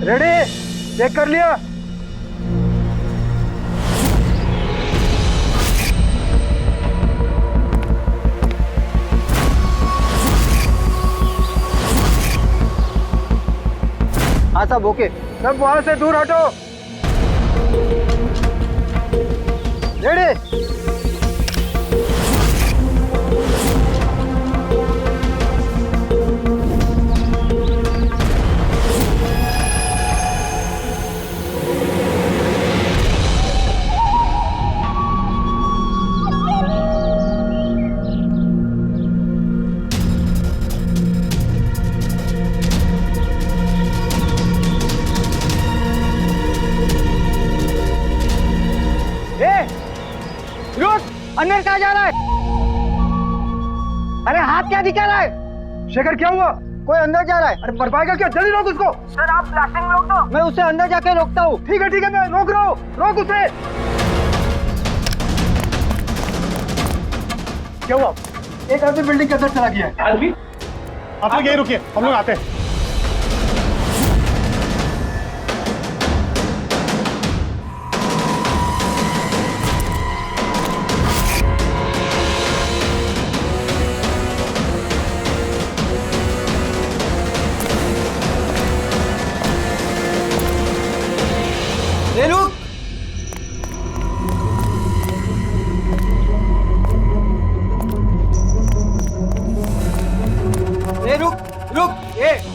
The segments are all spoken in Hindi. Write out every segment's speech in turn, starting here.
रेडी? चेक कर लिया? हाँ सब ओके। सब वहां से दूर हटो। रेडी? अंदर कहाँ जा रहा है? अरे हाथ क्या दिखा रहा है? शेखर क्या हुआ? कोई अंदर जा रहा है। अरे मर पाएगा क्या? जल्दी रोक उसको। सर आप ब्लास्टिंग रोक दो। मैं उसे अंदर जाके रोकता हूँ। ठीक है मैं रोक रहा हूँ। रोक उसे। क्या हुआ? एक आदमी बिल्डिंग के अंदर चला गया है। आदमी? आप लोग यहीं रुकिए, हम लोग आते हैं।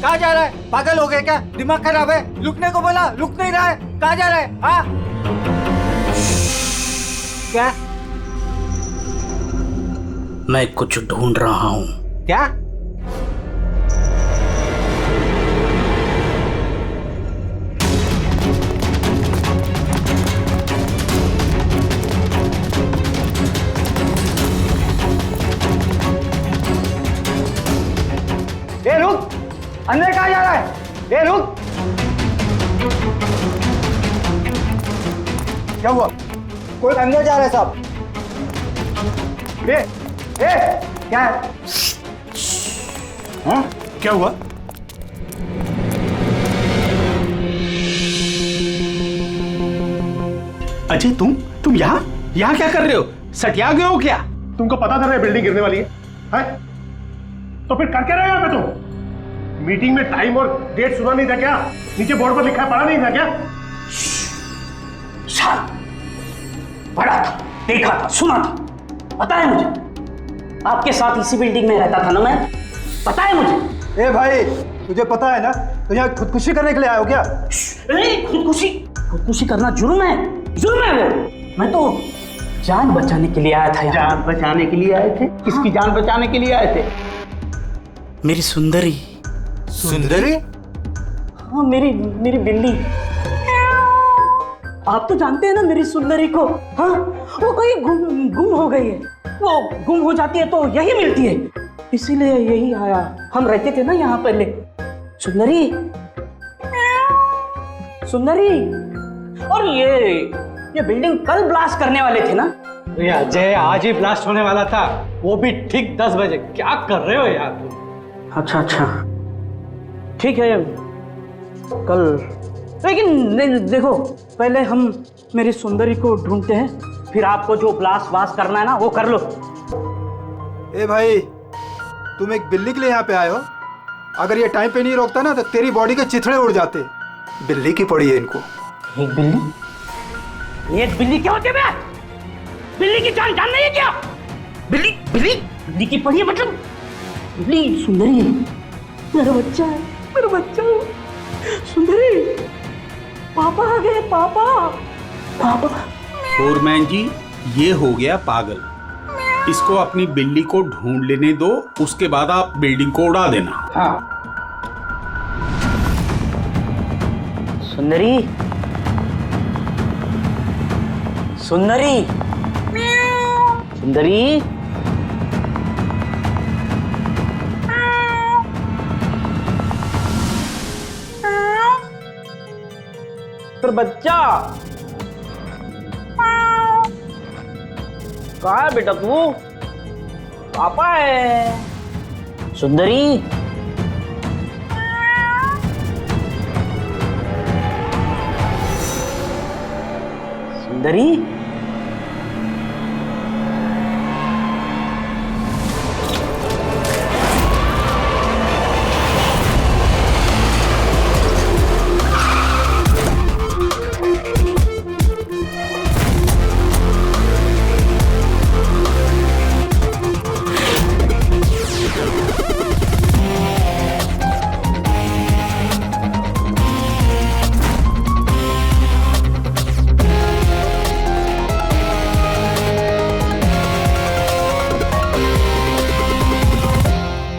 कहाँ जा रहा है? पागल हो गए क्या? दिमाग खराब है? रुकने को बोला, रुक नहीं रहा है। कहाँ जा रहा है? हाँ? क्या? मैं कुछ ढूंढ रहा हूँ। क्या? ए रुक! अंदर कहाँ जा रहा है? ए रुक! क्या हुआ? कोई अंदर जा रहा है साहब। क्या है? हाँ? क्या हुआ? अजय तुम यहाँ क्या कर रहे हो? सटिया गए हो क्या? तुमको पता था ना बिल्डिंग गिरने वाली है? तो फिर कर क्या रहे हो यहाँ पे तुम? मीटिंग में टाइम और डेट सुना नहीं था क्या? नीचे बोर्ड पर लिखा है, पढ़ा नहीं था क्या? पढ़ा था, देखा था, सुना था। पता है मुझे, आपके साथ इसी बिल्डिंग में रहता था ना मैं। पता है मुझे। ए भाई, तुझे पता है ना तो यहाँ खुदकुशी करने के लिए आए हो क्या? खुदकुशी करना जुर्म है। जुर्म है वो। मैं तो जान बचाने के लिए आया था। जान बचाने के लिए आए थे? किसकी जान बचाने के लिए आए थे? मेरी सुंदरी। सुंदरी? हाँ, मेरी बिल्ली। आप तो जानते हैं ना मेरी सुंदरी को। हाँ, वो कहीं गुम हो गई है। वो गुम हो जाती है तो यही मिलती है, इसीलिए यही आया। हम रहते थे ना यहाँ पहले। सुंदरी, और ये बिल्डिंग कल ब्लास्ट करने वाले थे ना? अजय, आज ही ब्लास्ट होने वाला था, वो भी ठीक 10 बजे। क्या कर रहे हो यार? अच्छा, ठीक है कल, लेकिन देखो पहले हम मेरी सुंदरी को ढूंढते हैं, फिर आपको जो ब्लास्ट करना है ना वो कर लो। ए भाई, तुम एक बिल्ली के लिए यहाँ पे आए हो? अगर ये टाइम पे नहीं रोकता ना तो तेरी बॉडी के चिथड़े उड़ जाते। बिल्ली की पड़ी है इनको। एक बिल्ली क्या होती है? बिल्ली की जान नहीं है क्या? बिल्ली की पड़ी है मतलब? बिल्ली सुंदरी है, मेरा बच्चा है। सुंदरी, पापा आ गए। पापा। फोरमैन जी, ये हो गया पागल। इसको अपनी बिल्ली को ढूंढ लेने दो, उसके बाद आप बिल्डिंग को उड़ा देना। हाँ। सुंदरी, पर बच्चा कहाँ है बेटा तू? पापा है। सुंदरी, सुंदरी।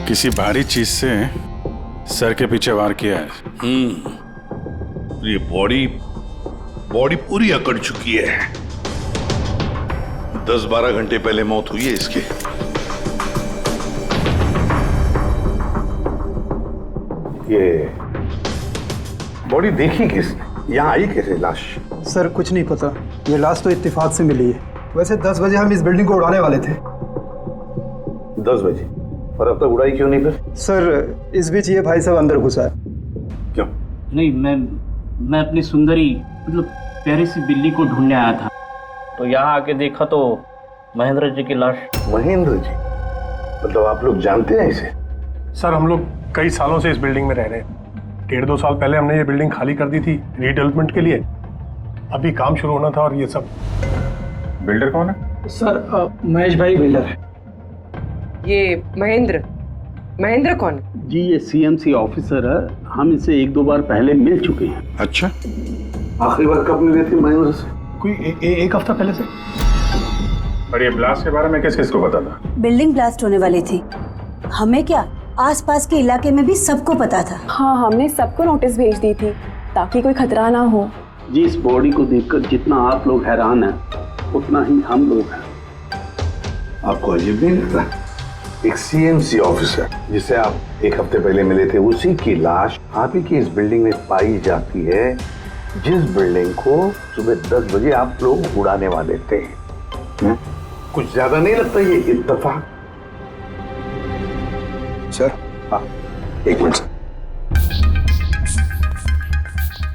किसी भारी चीज से सर के पीछे वार किया है। ये बॉडी पूरी अकड़ चुकी है। 10-12 घंटे पहले मौत हुई है इसकी। ये बॉडी देखी किसने? यहाँ आई कैसे लाश? सर कुछ नहीं पता, ये लाश तो इत्तेफाक से मिली है। वैसे 10 बजे हम इस बिल्डिंग को उड़ाने वाले थे। 10 बजे? और अब तक उड़ाई क्यों नहीं फिर? सर इस बीच ये भाई साहब अंदर घुसा है। क्यों? नहीं, मैं अपनी सुंदरी मतलब प्यारी सी बिल्ली को ढूंढने आया था, तो यहाँ आके देखा तो महेंद्र जी की लाश। महेंद्र जी? मतलब आप लोग जानते हैं इसे? सर हम लोग कई सालों से इस बिल्डिंग में रह रहे हैं। 1.5-2 साल पहले हमने ये बिल्डिंग खाली कर दी थी रीडेवलपमेंट के लिए। अभी काम शुरू होना था और ये सब। बिल्डर कौन है? सर महेश भाई बिल्डर है। ये महेंद्र कौन? जी ये सीएमसी ऑफिसर है, हम इसे 1-2 बार पहले मिल चुके हैं। अच्छा, आखिरी बार कब मिले थे महेंद्र से? कोई एक हफ्ता पहले से। और ये ब्लास्ट के बारे में किस किस को पता था? बिल्डिंग ब्लास्ट होने वाली थी, हमें क्या आसपास के इलाके में भी सबको पता था। हाँ, हमने सबको नोटिस भेज दी थी ताकि कोई खतरा ना हो। जी इस बॉडी को देखकर जितना आप लोग हैरान हैं उतना ही हम लोग हैं। आपको अजीब नहीं लगता? एक सीएमसी ऑफिसर जिसे आप 1 हफ्ते पहले मिले थे, उसी की लाश आप ही की इस बिल्डिंग में पाई जाती है, जिस बिल्डिंग को सुबह 10 बजे आप लोग उड़ाने वाले थे। कुछ ज्यादा नहीं लगता ये इत्तेफाक? सर हाँ, एक मिनट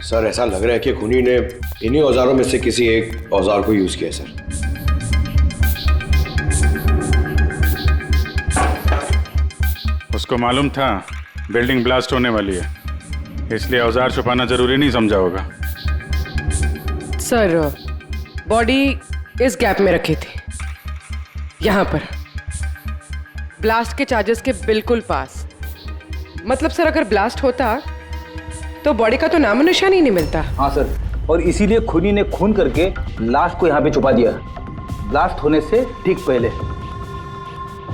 सर, ऐसा लग रहा है कि खूनी ने इन्हीं औजारों में से किसी एक औजार को यूज किया सर। उसको मालूम था बिल्डिंग ब्लास्ट होने वाली है, इसलिए औजार छुपाना जरूरी नहीं समझा होगा। सर बॉडी इस गैप में रखी थी, यहाँ पर ब्लास्ट के चार्जेस के बिल्कुल पास। मतलब सर अगर ब्लास्ट होता तो बॉडी का तो नामो निशान ही नहीं मिलता। हाँ सर, और इसीलिए खूनी ने खून करके लाश को यहाँ पे छुपा दिया ब्लास्ट होने से ठीक पहले।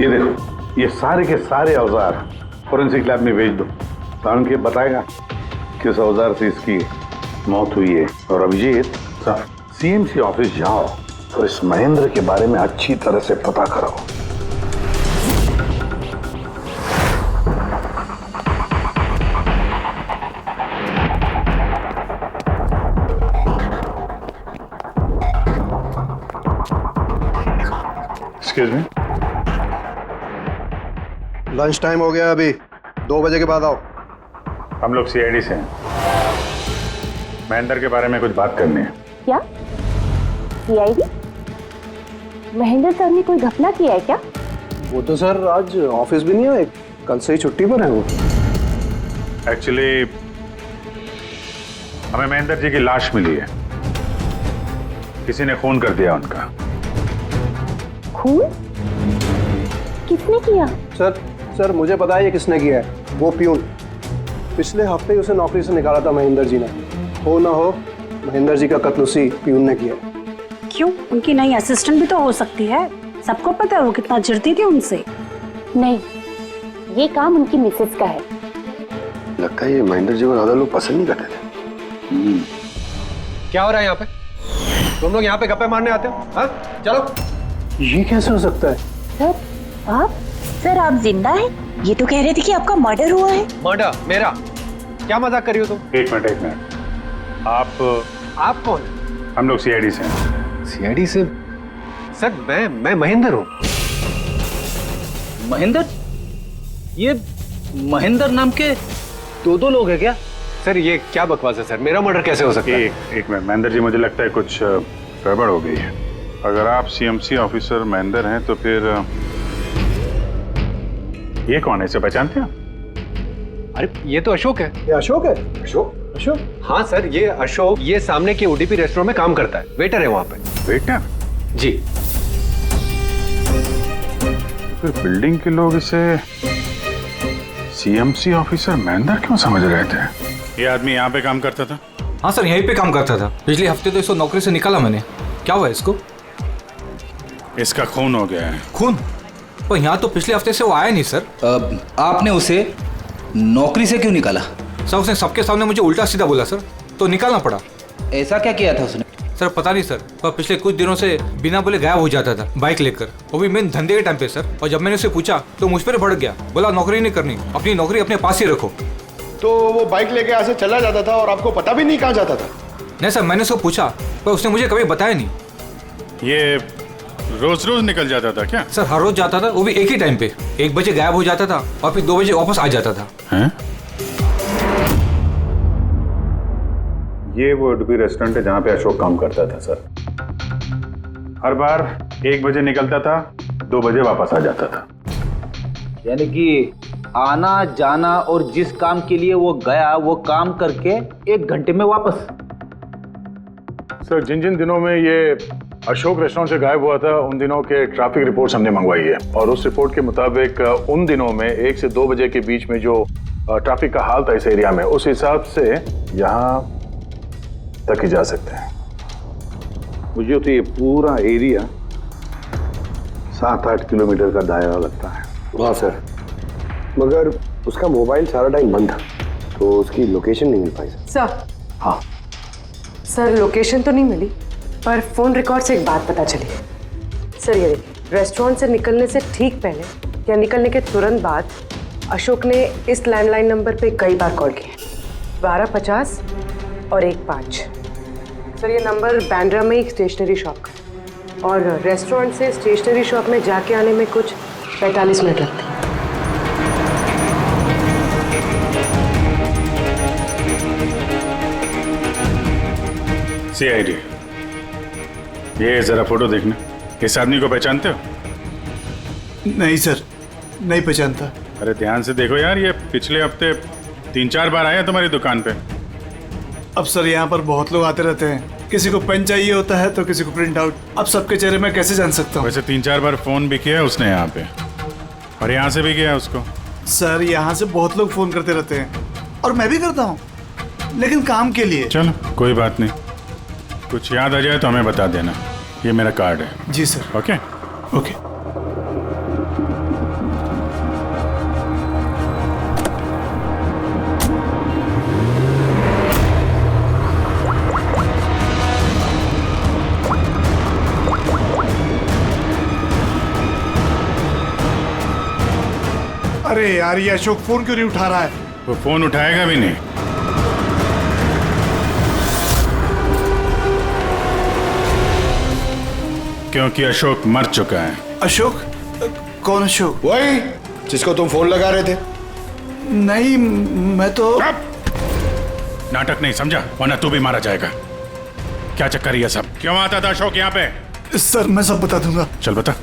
ये देखो, ये सारे के सारे औजार फोरेंसिक लैब में भेज दो, कारण के बताएगा किस औजार से इसकी मौत हुई है। और अभिजीत सर, सीएमसी ऑफिस जाओ और इस महेंद्र के बारे में अच्छी तरह से पता करो। एक्सक्यूज मी, लंच टाइम हो गया, अभी 2 बजे के बाद आओ। हम लोग सीआईडी से हैं, महेंद्र के बारे में कुछ बात करनी है। क्या सीआईडी? महेंद्र सर ने कोई घपला किया है क्या? वो तो सर आज ऑफिस भी नहीं आए, कल से ही छुट्टी पर है वो। एक्चुअली हमें महेंद्र जी की लाश मिली है, किसी ने खून कर दिया उनका। खून? किसने किया? सर मुझे पता है ये किसने किया है, वो प्यून। पिछले हफ्ते ही उसे नौकरी से निकाला था महेंद्र जी ने। हो ना हो महेंद्र जी का कत्ल उसी प्यून ने किया। क्यों? उनकी नई असिस्टेंट भी तो हो सकती है, सबको पता है वो कितना चिढ़ती थी उनसे। नहीं, ये काम उनकी मिसेस का है। लगता है ये महेंद्र जी को ज्यादा लोग पसंद नहीं करते थे। क्या हो रहा है यहाँ पे? तुम लोग यहाँ पे गप्पे मारने आते हो? हाँ चलो। ये कैसे हो सकता है? सर आप? सर आप जिंदा हैं? ये तो कह रहे थे कि आपका मर्डर हुआ है। मर्डर मेरा? क्या मजाक कर रही हो तुम? एक मिनट, आप कौन? हम लोग सीआईडी से हैं। सीआईडी से? सर मैं महेंद्र हूँ। महेंद्र? ये महेंद्र नाम के 2 लोग हैं क्या? सर ये क्या बकवास है सर, मेरा मर्डर कैसे हो सकता है? एक मिनट महेंद्र जी, मुझे लगता है कुछ गड़बड़ हो गई है। अगर आप सीएमसी ऑफिसर महेंद्र हैं तो फिर ये कौन है, इसे पहचानते हैं? अरे ये तो अशोक है। ये अशोक है? अशोक? अशोक? हाँ सर, ये अशोक ये सामने के ओडीपी रेस्टोरेंट में काम करता है, वेटर है वहाँ पे। वेटर? जी। फिर बिल्डिंग के लोग इसे सीएमसी ऑफिसर महेंद्र क्यों समझ रहे थे? ये आदमी यहाँ पे काम करता था? हाँ सर, यहीं पे काम करता था। पिछले हफ्ते तो इसको नौकरी से निकाला मैंने। क्या हुआ इसको? इसका खून हो गया है। खून? पर यहाँ तो पिछले हफ्ते से वो आया नहीं सर। आपने उसे नौकरी से क्यों निकाला? सर उसने सबके सामने मुझे उल्टा सीधा बोला सर, तो निकालना पड़ा। ऐसा क्या किया था उसने? सर पता नहीं सर, पर पिछले कुछ दिनों से बिना बोले गायब हो जाता था बाइक लेकर, वो भी मेन धंधे के टाइम पे सर। और जब मैंने उसे पूछा तो मुझ पर भड़क गया, बोला नौकरी नहीं करनी, अपनी नौकरी अपने पास ही रखो। तो वो बाइक लेके यहाँ से चला जाता था और आपको पता भी नहीं कहाँ जाता था? नहीं सर, मैंने उसको पूछा पर उसने मुझे कभी बताया नहीं। ये रोज रोज निकल जाता था क्या? सर हर रोज जाता था, वो भी एक ही टाइम पे। 1 बजे गायब हो जाता था और फिर 2 बजे वापस आ जाता था। हैं? ये वो उडुपी रेस्टोरेंट है जहाँ पे अशोक काम करता था सर। हर बार 1 बजे निकलता था, 2 बजे वापस आ जाता था। यानी कि आना जाना और जिस काम के लिए वो गया वो काम करके 1 घंटे में वापस। सर जिन जिन दिनों में ये अशोक रेस्टोरेंट से गायब हुआ था उन दिनों के ट्रैफिक रिपोर्ट्स हमने मंगवाई है, और उस रिपोर्ट के मुताबिक उन दिनों में 1 से 2 बजे के बीच में जो ट्रैफिक का हाल था इस एरिया में, उस हिसाब से यहाँ तक ही जा सकते हैं। मुझे तो ये पूरा एरिया 7-8 किलोमीटर का दायरा लगता है। हाँ सर, मगर उसका मोबाइल सारा टाइम बंद था, तो उसकी लोकेशन नहीं मिल पाई सर। हाँ सर लोकेशन तो नहीं मिली, पर फोन रिकॉर्ड से एक बात पता चली। सर ये देखिए, रेस्टोरेंट से निकलने से ठीक पहले या निकलने के तुरंत बाद अशोक ने इस लैंडलाइन नंबर पे कई बार कॉल किया, 1250 और 15। सर ये नंबर बैंड्रा में एक स्टेशनरी शॉप का है, और रेस्टोरेंट से स्टेशनरी शॉप में जाके आने में कुछ 45 मिनट लगते हैं। CID, ये जरा फोटो देखना। इस आदमी को पहचानते हो? नहीं सर, नहीं पहचानता। अरे ध्यान से देखो यार, ये पिछले हफ्ते 3-4 बार आया तुम्हारी दुकान पे। अब सर यहाँ पर बहुत लोग आते रहते हैं, किसी को पेन चाहिए होता है तो किसी को प्रिंट आउट। अब सबके चेहरे में कैसे जान सकता हूँ? वैसे 3-4 बार फोन भी किया उसने यहाँ पे, और यहाँ से भी किया उसको। सर यहाँ से बहुत लोग फोन करते रहते हैं, और मैं भी करता हूँ, लेकिन काम के लिए। चलो कोई बात नहीं, कुछ याद आ जाए तो हमें बता देना। ये मेरा कार्ड है। जी सर। Okay okay. अरे यार, ये अशोक फोन क्यों नहीं उठा रहा है? वो फोन उठाएगा भी नहीं। क्योंकि अशोक मर चुका है। अशोक? कौन अशोक? वही जिसको तुम फोन लगा रहे थे। नहीं, मैं तो नाटक नहीं समझा, वरना तू भी मारा जाएगा। क्या चक्कर ये सब? क्यों आता था अशोक यहाँ पे? सर मैं सब बता दूंगा। चल बता।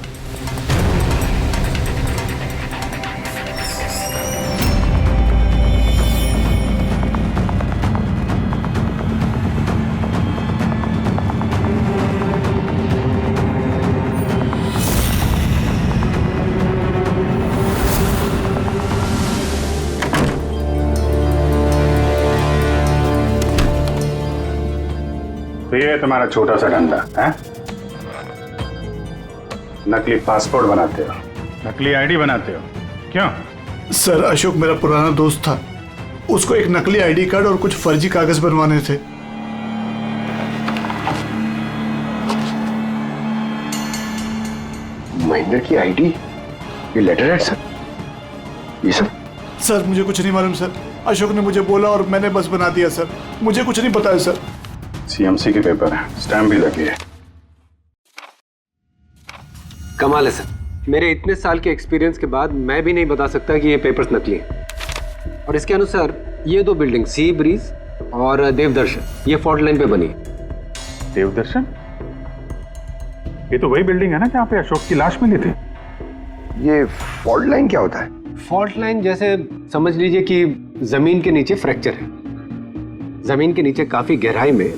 तो ये तुम्हारा छोटा सा धंधा है? नकली पासपोर्ट बनाते हो, नकली आईडी बनाते हो, क्यों? सर अशोक मेरा पुराना दोस्त था, उसको एक नकली आईडी कार्ड और कुछ फर्जी कागज बनवाने थे। महेंद्र की आईडी, ये लेटर है सर, ये सब? सर मुझे कुछ नहीं मालूम सर, अशोक ने मुझे बोला और मैंने बस बना दिया सर, मुझे कुछ नहीं पता है सर। सीएमसी के पेपर है, स्टैम्प भी लगी है। कमाल है सर, मेरे इतने साल के एक्सपीरियंस के बाद मैं भी नहीं बता सकता कि ये पेपर्स नकली हैं। और इसके अनुसार ये 2 बिल्डिंग सी ब्रीज और देवदर्शन ये फॉल्ट लाइन पे बनी है। देवदर्शन? ये तो वही बिल्डिंग है ना जहाँ पे अशोक की लाश मिली थी। ये फॉल्ट लाइन क्या होता है? फॉल्ट लाइन जैसे समझ लीजिए कि जमीन के नीचे फ्रैक्चर है। जमीन के नीचे काफी गहराई में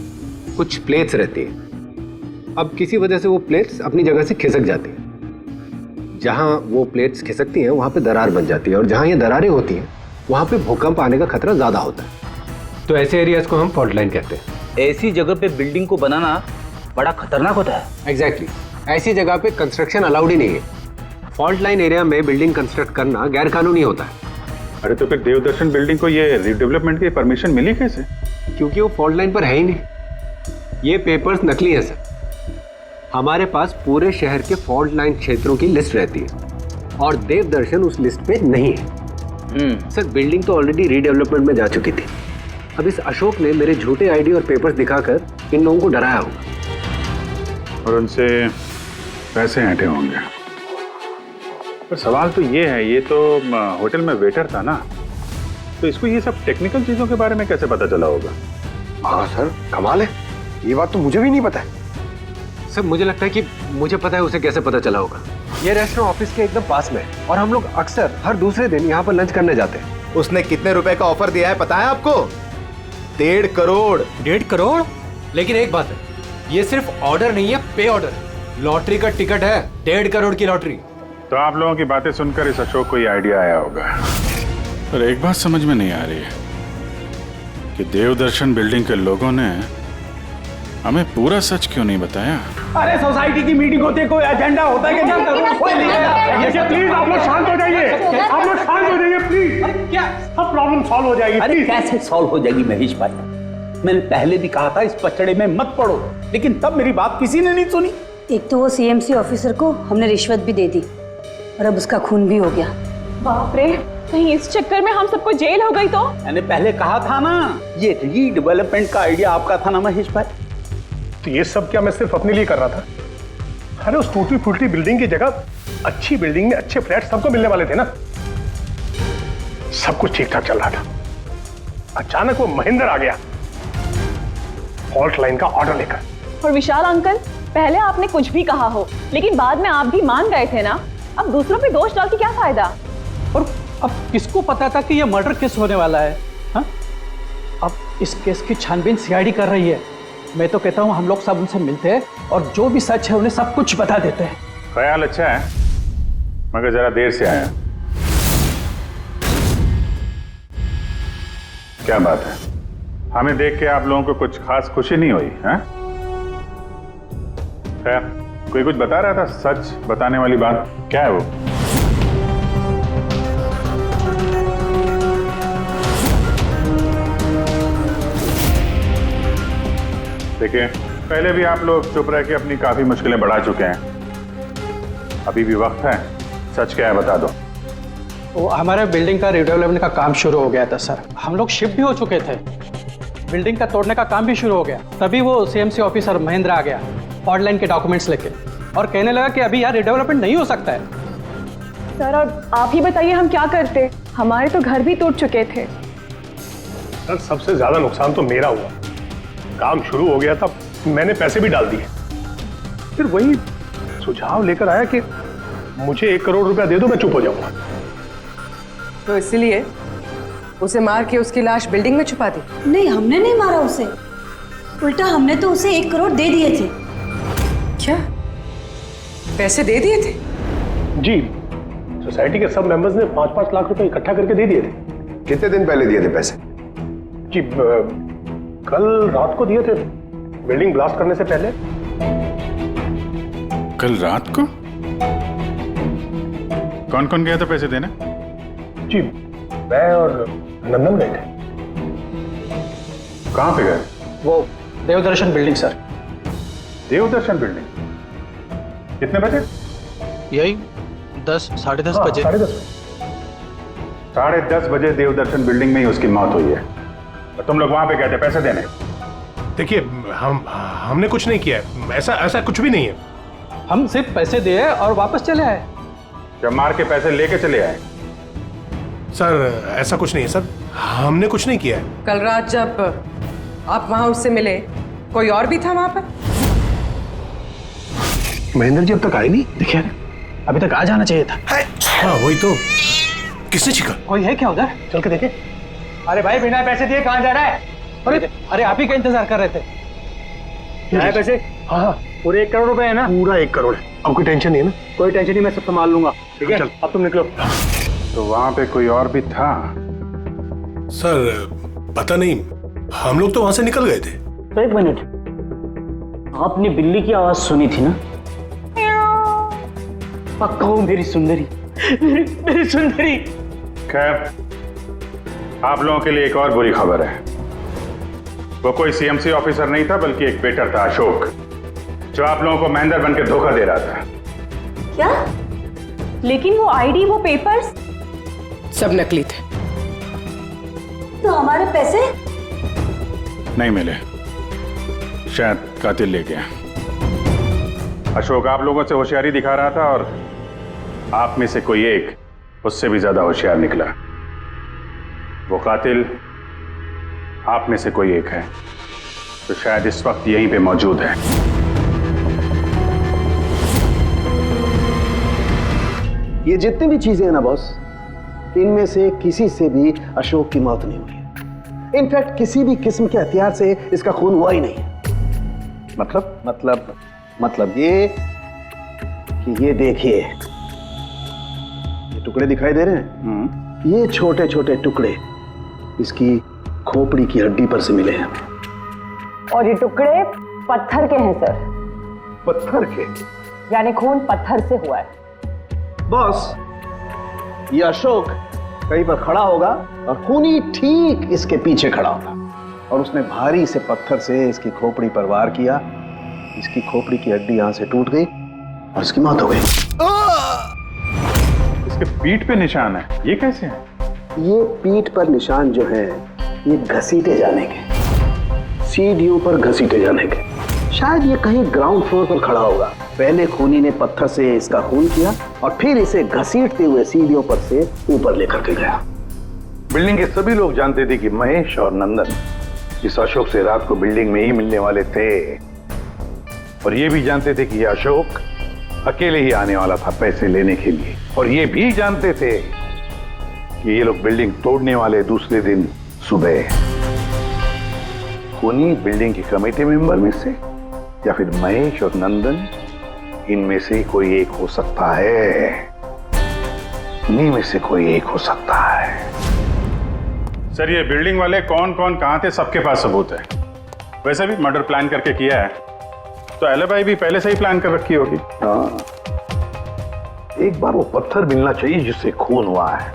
कुछ प्लेट्स रहती हैं। अब किसी वजह से वो प्लेट्स अपनी जगह से खिसक जाती हैं। जहां वो प्लेट्स खिसकती हैं वहां पे दरार बन जाती है, और जहां ये दरारें होती हैं वहां पे भूकंप आने का खतरा ज्यादा होता है। तो ऐसे एरियाज को हम फॉल्ट लाइन कहते हैं। ऐसी जगह पे बिल्डिंग को बनाना बड़ा खतरनाक होता है। एग्जैक्टली, ऐसी जगह पे कंस्ट्रक्शन अलाउड ही नहीं है। फॉल्ट लाइन एरिया में बिल्डिंग कंस्ट्रक्ट करना गैर कानूनी होता है। अरे तो फिर देवदर्शन बिल्डिंग को ये रीडेवलपमेंट की परमिशन मिली कैसे? क्योंकि वो फॉल्ट लाइन पर है ही नहीं। ये पेपर्स नकली है सर। हमारे पास पूरे शहर के फॉल्ट लाइन क्षेत्रों की लिस्ट रहती है और देवदर्शन उस लिस्ट पे नहीं है। सर बिल्डिंग तो ऑलरेडी रीडेवलपमेंट में जा चुकी थी। अब इस अशोक ने मेरे झूठे आईडी और पेपर्स दिखाकर इन लोगों को डराया होगा और उनसे पैसे ऐंठे होंगे। पर सवाल तो ये है, ये तो होटल में वेटर था ना, तो इसको ये सब टेक्निकल चीजों के बारे में कैसे पता चला होगा? हाँ सर, कमाल है, ये बात तो मुझे भी नहीं पता है। सर मुझे लगता है कि मुझे पता है उसे कैसे पता चला होगा। ये रेस्टोरेंट ऑफिस के एकदम पास में है और हम लोग अक्सर हर दूसरे दिन यहाँ पर लंच करने जाते हैं। उसने कितने रुपए का ऑफर दिया है पता है आपको? 1.5 करोड़। 1.5 करोड़? लेकिन एक बात है, ये सिर्फ ऑर्डर नहीं है, पे ऑर्डर। लॉटरी का टिकट है, 1.5 करोड़ की लॉटरी। तो आप लोगों की बातें सुनकर इस अशोक को ये आइडिया आया होगा। पर एक बात समझ में नहीं आ रही है कि देवदर्शन बिल्डिंग के लोगों ने हमें पूरा सच क्यों नहीं बताया? अरे सोसाइटी की मीटिंग होती है, कोई एजेंडा होता है कि नहीं? प्लीज आप लोग शांत हो जाइए, आप लोग शांत हो जाइए प्लीज। क्या सब प्रॉब्लम सॉल्व हो जाएगी। अरे कैसे सॉल्व हो जाएगी महेश भाई? मैंने पहले भी कहा था इस पचड़े में मत पड़ो, लेकिन तब मेरी बात किसी ने नहीं सुनी। एक तो वो सीएमसी ऑफिसर को हमने रिश्वत भी दे दी और अब उसका खून भी हो गया। बाप रे, कहीं इस चक्कर में हम सबको जेल हो गई तो? मैंने पहले कहा था ना, ये रीडेवलपमेंट का आइडिया आपका था ना महेश भाई? तो ये सब क्या मैं सिर्फ अपने लिए कर रहा था? अरे उस टूटी फूटी बिल्डिंग की जगह अच्छी बिल्डिंग में अच्छे फ्लैट सबको मिलने वाले थे ना। सब कुछ ठीक ठाक चल रहा था, अचानक वो महेंद्र आ गया फॉल्ट लाइन का ऑर्डर लेकर। और विशाल अंकल, पहले आपने कुछ भी कहा हो, लेकिन बाद में आप भी मान गए थे ना। अब दूसरों पे दोष डाल के क्या फायदा? और अब किसको पता था कि ये मर्डर केस होने वाला है? हाँ? अब इस केस की छानबीन सीआईडी कर रही है। मैं तो कहता हूँ हम लोग सब उनसे मिलते हैं और जो भी सच है उन्हें सब कुछ बता देते हैं। ख्याल अच्छा है, मगर जरा देर से आया। क्या बात है, हमें देख के आप लोगों को कुछ खास खुशी नहीं हुई? हैं? खैर, कोई कुछ बता रहा था, सच बताने वाली बात क्या है वो? देखिए, पहले भी आप लोग चुप रह के अपनी काफी मुश्किलें बढ़ा चुके हैं। अभी भी वक्त है, सच क्या है बता दो। वो हमारे बिल्डिंग का रिडेवलपमेंट का काम शुरू हो गया था सर। हम लोग शिफ्ट भी हो चुके थे, बिल्डिंग का तोड़ने का काम भी शुरू हो गया। तभी वो सीएमसी ऑफिसर महेंद्र आ गया फॉल्ट लाइन के डॉक्यूमेंट्स लेके और कहने लगा कि अभी यार रिडेवलपमेंट नहीं हो सकता है। सर और आप ही बताइए हम क्या करते? हमारे तो घर भी टूट चुके थे। सर सबसे ज्यादा नुकसान तो मेरा हुआ। काम शुरू हो गया था, मैंने पैसे भी डाल दिए, फिर वही सुझाव लेकर आया कि मुझे 1 करोड़ रुपया दे दो, मैं चुप हो जाऊंगा। तो इसलिए उसे मार के उसकी लाश बिल्डिंग में छुपा दी? नहीं, हमने नहीं मारा उसे, उल्टा हमने तो उसे 1 करोड़ दे दिए थे। क्या पैसे दे दिए थे? जी, सोसाइटी के सब मेंबर्स ने 5-5 लाख रुपए इकट्ठा करके दे दिए थे। कितने दिन पहले दिए थे पैसे? जी कल रात को दिए थे, बिल्डिंग ब्लास्ट करने से पहले। कल रात को? कौन कौन गया था पैसे देने? जी मैं और नंदन गए थे। कहां पे गए? वो देवदर्शन बिल्डिंग सर। देवदर्शन बिल्डिंग? कितने बजे? यही 10, 10:30 बजे। 10:30 बजे देवदर्शन बिल्डिंग में ही उसकी मौत हुई है। और तुम लोग वहां पे गए थे पैसे देने? देखिए हमने कुछ नहीं किया है, ऐसा कुछ भी नहीं है। हम सिर्फ पैसे दिए और वापस चले आए। जब मार के पैसे लेके चले आए? सर ऐसा कुछ नहीं है सर, हमने कुछ नहीं किया है। कल रात जब आप वहां उससे मिले, कोई और भी था वहां पर? महेंद्र जी अब तक आए नहीं। देखिए अभी तक आ जाना चाहिए था। हाँ वही तो। किसने छिका? कोई है क्या उधर? चल के देखे। अरे भाई बिना पैसे दिए कहाँ जा रहा है? अरे आप ही का इंतजार कर रहे थे। ये पैसे? हाँ पूरे 1 करोड़ रुपए है ना? पूरा 1 करोड़ है। अब कोई टेंशन नहीं है ना? कोई टेंशन नहीं, मैं सब संभाल लूंगा। ठीक है चल। अब तुम निकलो। तो वहां पे कोई और भी था? सर पता नहीं, हम लोग तो वहां से निकल गए थे। तो 1 मिनट, आपने बिल्ली की आवाज सुनी थी ना? पक्का हो मेरी सुंदरी, मेरी सुंदरी। खैर आप लोगों के लिए एक और बुरी खबर है। वो कोई सीएमसी ऑफिसर नहीं था, बल्कि एक वेटर था, अशोक, जो आप लोगों को महेंद्र बन के धोखा दे रहा था। क्या? लेकिन वो आईडी, वो पेपर्स सब नकली थे। तो हमारे पैसे? नहीं मिले, शायद कातिल ले गया। अशोक आप लोगों से होशियारी दिखा रहा था और आप में से कोई एक उससे भी ज्यादा होशियार निकला। वो कातिल आप में से कोई एक है, तो शायद इस वक्त यहीं पे मौजूद है। ये जितनी भी चीजें हैं ना बॉस, इनमें से किसी से भी अशोक की मौत नहीं हुई है। इनफैक्ट किसी भी किस्म के हथियार से इसका खून हुआ ही नहीं है। मतलब ये कि ये देखिए, ये टुकड़े दिखाई दे रहे हैं? ये छोटे छोटे टुकड़े इसकी खोपड़ी की हड्डी पर से मिले हैं। और ये टुकड़े पत्थर के हैं सर। पत्थर के? यानी खून पत्थर से हुआ है। बॉस, ये अशोक कहीं पर खड़ा होगा और खूनी ठीक इसके पीछे खड़ा होगा, और उसने भारी से पत्थर से इसकी खोपड़ी पर वार किया। इसकी खोपड़ी की हड्डी यहां से टूट गई और इसकी मौत हो गई। इसके पीठ पे निशान है, ये कैसे है? ये पीठ पर निशान जो है, ये घसीटे जाने के, सीढ़ियों पर घसीटे जाने के। शायद ये कहीं ग्राउंड फ्लोर पर खड़ा होगा। पहले खूनी ने पत्थर से इसका खून किया और फिर इसे घसीटते हुए सीढ़ियों पर से ऊपर लेकर के गया। बिल्डिंग के सभी लोग जानते थे कि महेश और नंदन इस अशोक से रात को बिल्डिंग में ही मिलने वाले थे, और ये भी जानते थे कि ये अशोक अकेले ही आने वाला था पैसे लेने के लिए, और ये भी जानते थे कि ये लोग बिल्डिंग तोड़ने वाले दूसरे दिन सुबह। खूनी बिल्डिंग की कमेटी मेंबर में से या फिर महेश और नंदन, इनमें से कोई एक हो सकता है। इन्हीं में से कोई एक हो सकता है। सर ये बिल्डिंग वाले कौन कौन कहां थे, सबके पास सबूत है। वैसे भी मर्डर प्लान करके किया है, तो एलिबाई भी पहले से ही प्लान कर रखी होगी। हाँ, एक बार वो पत्थर मिलना चाहिए जिससे खून हुआ है।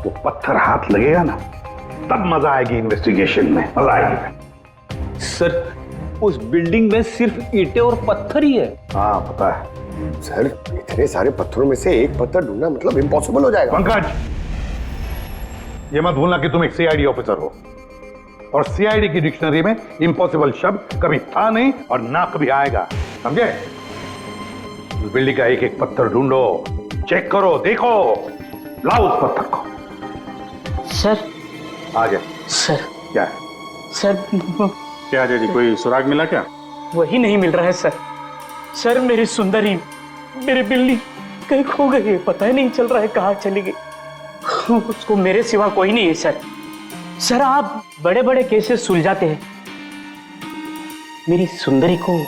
वो पत्थर हाथ लगेगा ना, तब मजा आएगी इन्वेस्टिगेशन में, मजा आएगी। सर उस बिल्डिंग में सिर्फ ईंटें और पत्थर ही है। हाँ पता है सर, इतने सारे पत्थरों में से एक पत्थर ढूंढना मतलब इम्पॉसिबल हो जाएगा। पंकज, ये मत भूलना कि तुम एक सीआईडी ऑफिसर हो, और सीआईडी की डिक्शनरी में इम्पॉसिबल शब्द कभी था नहीं और ना कभी आएगा, समझे? उस बिल्डिंग का एक एक पत्थर ढूंढो, चेक करो, देखो, लाओ उस पत्थर को। सर आ गया। सर क्या है? सर क्या जी, कोई सुराग मिला क्या? वही नहीं मिल रहा है सर। सर मेरी सुंदरी, मेरी बिल्ली कहीं खो गई है, पता ही नहीं चल रहा है कहाँ चली गई। उसको मेरे सिवा कोई नहीं है सर। सर आप बड़े बड़े केसेस सुलझाते हैं, मेरी सुंदरी को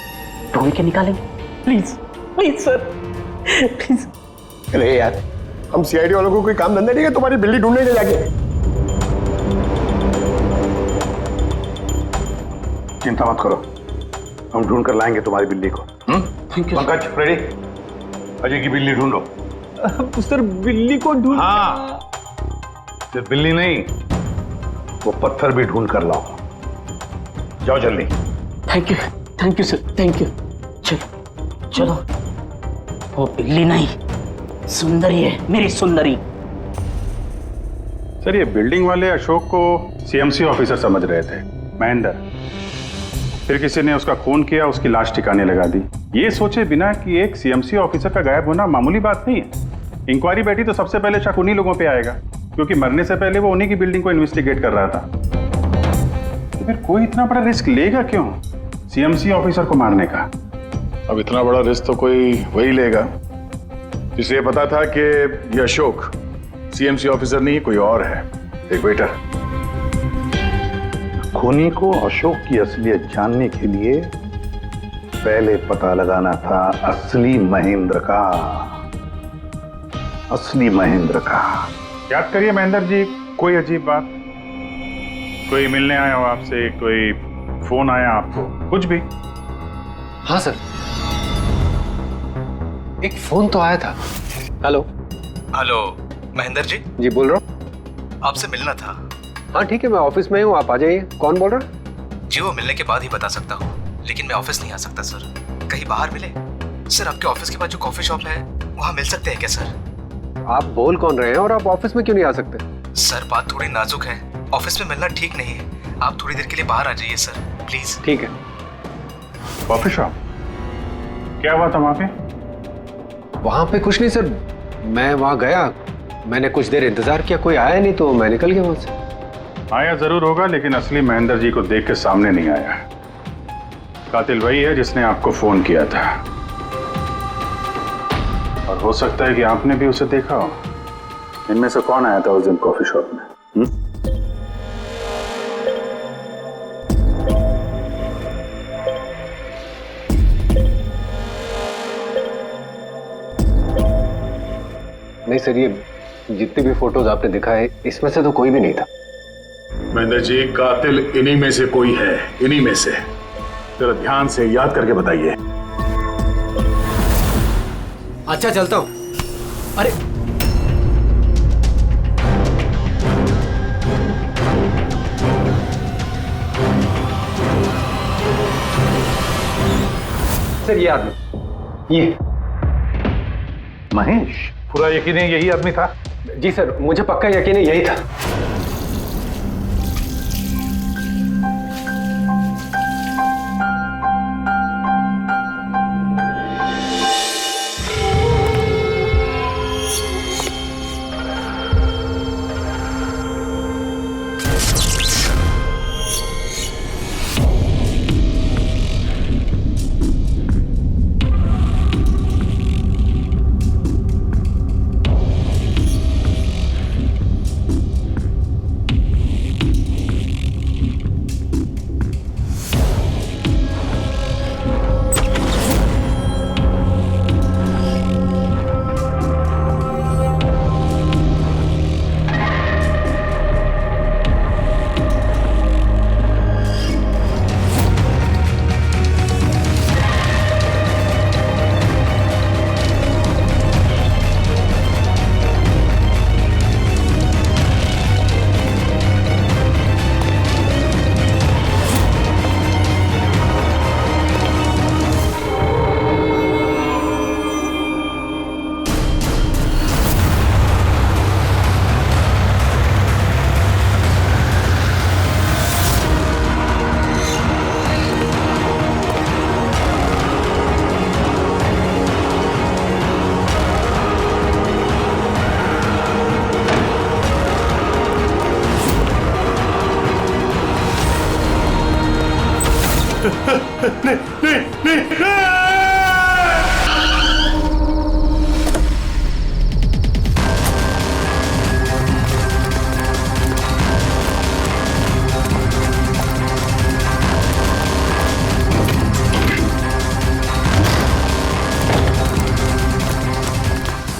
ढूंढ के निकालेंगे प्लीज, प्लीज सर, प्लीज। अरे यार, हम सीआईडी वालों को कोई काम धंधा नहीं है तुम्हारी बिल्ली ढूंढने के जाके। चिंता मत करो, हम ढूंढ कर लाएंगे तुम्हारी बिल्ली को। पंकज, रेडी? अजय की बिल्ली ढूंढो। सर बिल्ली को ढूंढ? हाँ, सिर्फ बिल्ली नहीं, वो पत्थर भी ढूंढ कर लाओ। जाओ जल्दी। Thank you sir, thank you. चलो चलो, वो बिल्ली नहीं सुंदरी है, मेरी सुंदरी। सर ये बिल्डिंग वाले अशोक को सीएमसी ऑफिसर समझ रहे थे, महेंद्र। फिर किसी ने उसका खून किया, उसकी लाश ठिकाने लगा दी, ये सोचे बिना कि एक सीएमसी ऑफिसर का गायब होना मामूली बात नहीं है। इंक्वायरी बैठी तो सबसे पहले शक उन्हीं लोगों पे आएगा, क्योंकि मरने से पहले वो उन्हीं की बिल्डिंग को इन्वेस्टिगेट कर रहा था। तो फिर कोई इतना बड़ा रिस्क लेगा क्यों सीएमसी ऑफिसर को मारने का? अब इतना बड़ा रिस्क तो कोई वही लेगा जिसे ये पता था कि ये अशोक सीएमसी ऑफिसर नहीं कोई और है, एक वेटर। खूनी को अशोक की असलियत जानने के लिए पहले पता लगाना था असली महेंद्र का। असली महेंद्र का। याद करिए महेंद्र जी, कोई अजीब बात, कोई मिलने आया हो आपसे, कोई फोन आया आपको, कुछ भी? हाँ सर, एक फोन तो आया था। Hello hello Mahendra ji. जी बोल रहा हूँ। आपसे मिलना था। हाँ ठीक है, मैं ऑफिस में हूँ, आप आ जाइए। कौन बोल रहा है? जी वो मिलने के बाद ही बता सकता हूँ, लेकिन मैं ऑफिस नहीं आ सकता सर। कहीं बाहर मिले सर? आपके ऑफिस के पास जो कॉफी शॉप है वहाँ मिल सकते हैं क्या सर? आप बोल कौन रहे हैं और आप ऑफिस में क्यों नहीं आ सकते? सर बात थोड़ी नाजुक है, ऑफिस में मिलना ठीक नहीं है। आप थोड़ी देर के लिए बाहर आ जाइए सर, प्लीज। ठीक है। Coffee shop? क्या हुआ था वहां पे? वहां पे कुछ नहीं सर, मैं वहां गया, मैंने कुछ देर इंतजार किया, कोई आया नहीं तो मैं निकल गया वहां से। आया जरूर होगा, लेकिन असली महेंद्र जी को देख के सामने नहीं आया। कातिल वही है जिसने आपको फोन किया था, और हो सकता है कि आपने भी उसे देखा हो। इनमें से कौन आया था उस दिन कॉफी शॉप में? नहीं सर, ये जितनी भी फोटोज आपने दिखाए इसमें से तो कोई भी नहीं था। महेंद्र जी, कातिल इन्हीं में से कोई है, इन्हीं में से। जरा ध्यान से याद करके बताइए। अच्छा चलता हूँ। अरे सर ये आदमी, ये महेश? पूरा यकीन है यही आदमी था? जी सर, मुझे पक्का यकीन है यही था।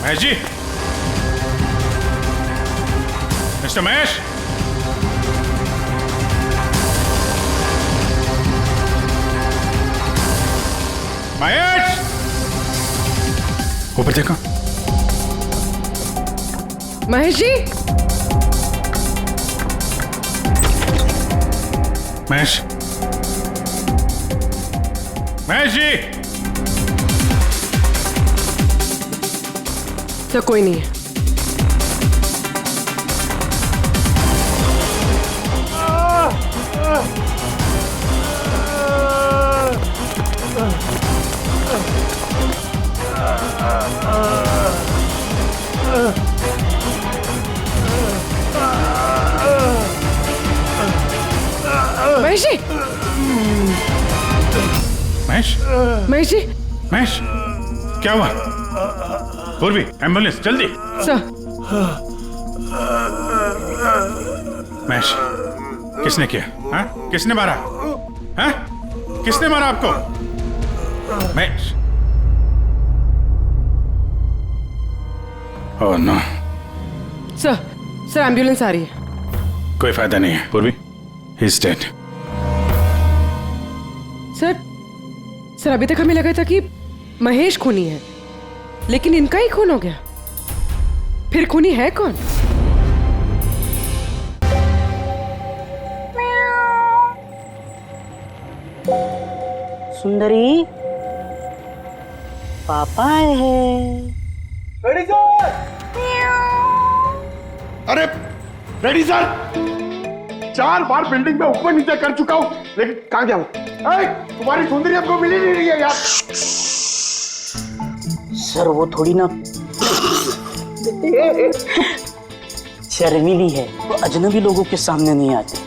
महेश जी, मिस्टर महेश, महेश, ऊपर देखो। महेश जी, महेश, महेश जी। तो कोई नहीं है। महेश जी, महेश, महेश जी, महेश, क्या हुआ? पूर्वी, एम्बुलेंस जल्दी। सर महेश, किसने किया? हाँ? किसने मारा? हाँ? किसने मारा आपको? Mahesh. Oh no. Sir ambulance आ रही है। कोई फायदा नहीं है पूर्वी, ही इज डेड। सर अभी तक हमें लगा था कि महेश खूनी है, लेकिन इनका ही खून हो गया। फिर खूनी है कौन? सुंदरी, पापा आए हैं। Ready sir. अरे रेडी सर, 4 बार बिल्डिंग में ऊपर नीचे कर चुका हूं, लेकिन कहां गया हूं? तुम्हारी सुंदरी हमको मिली नहीं रही है यार। सर वो थोड़ी ना शर्मीली है, वो अजनबी लोगों के सामने नहीं आती।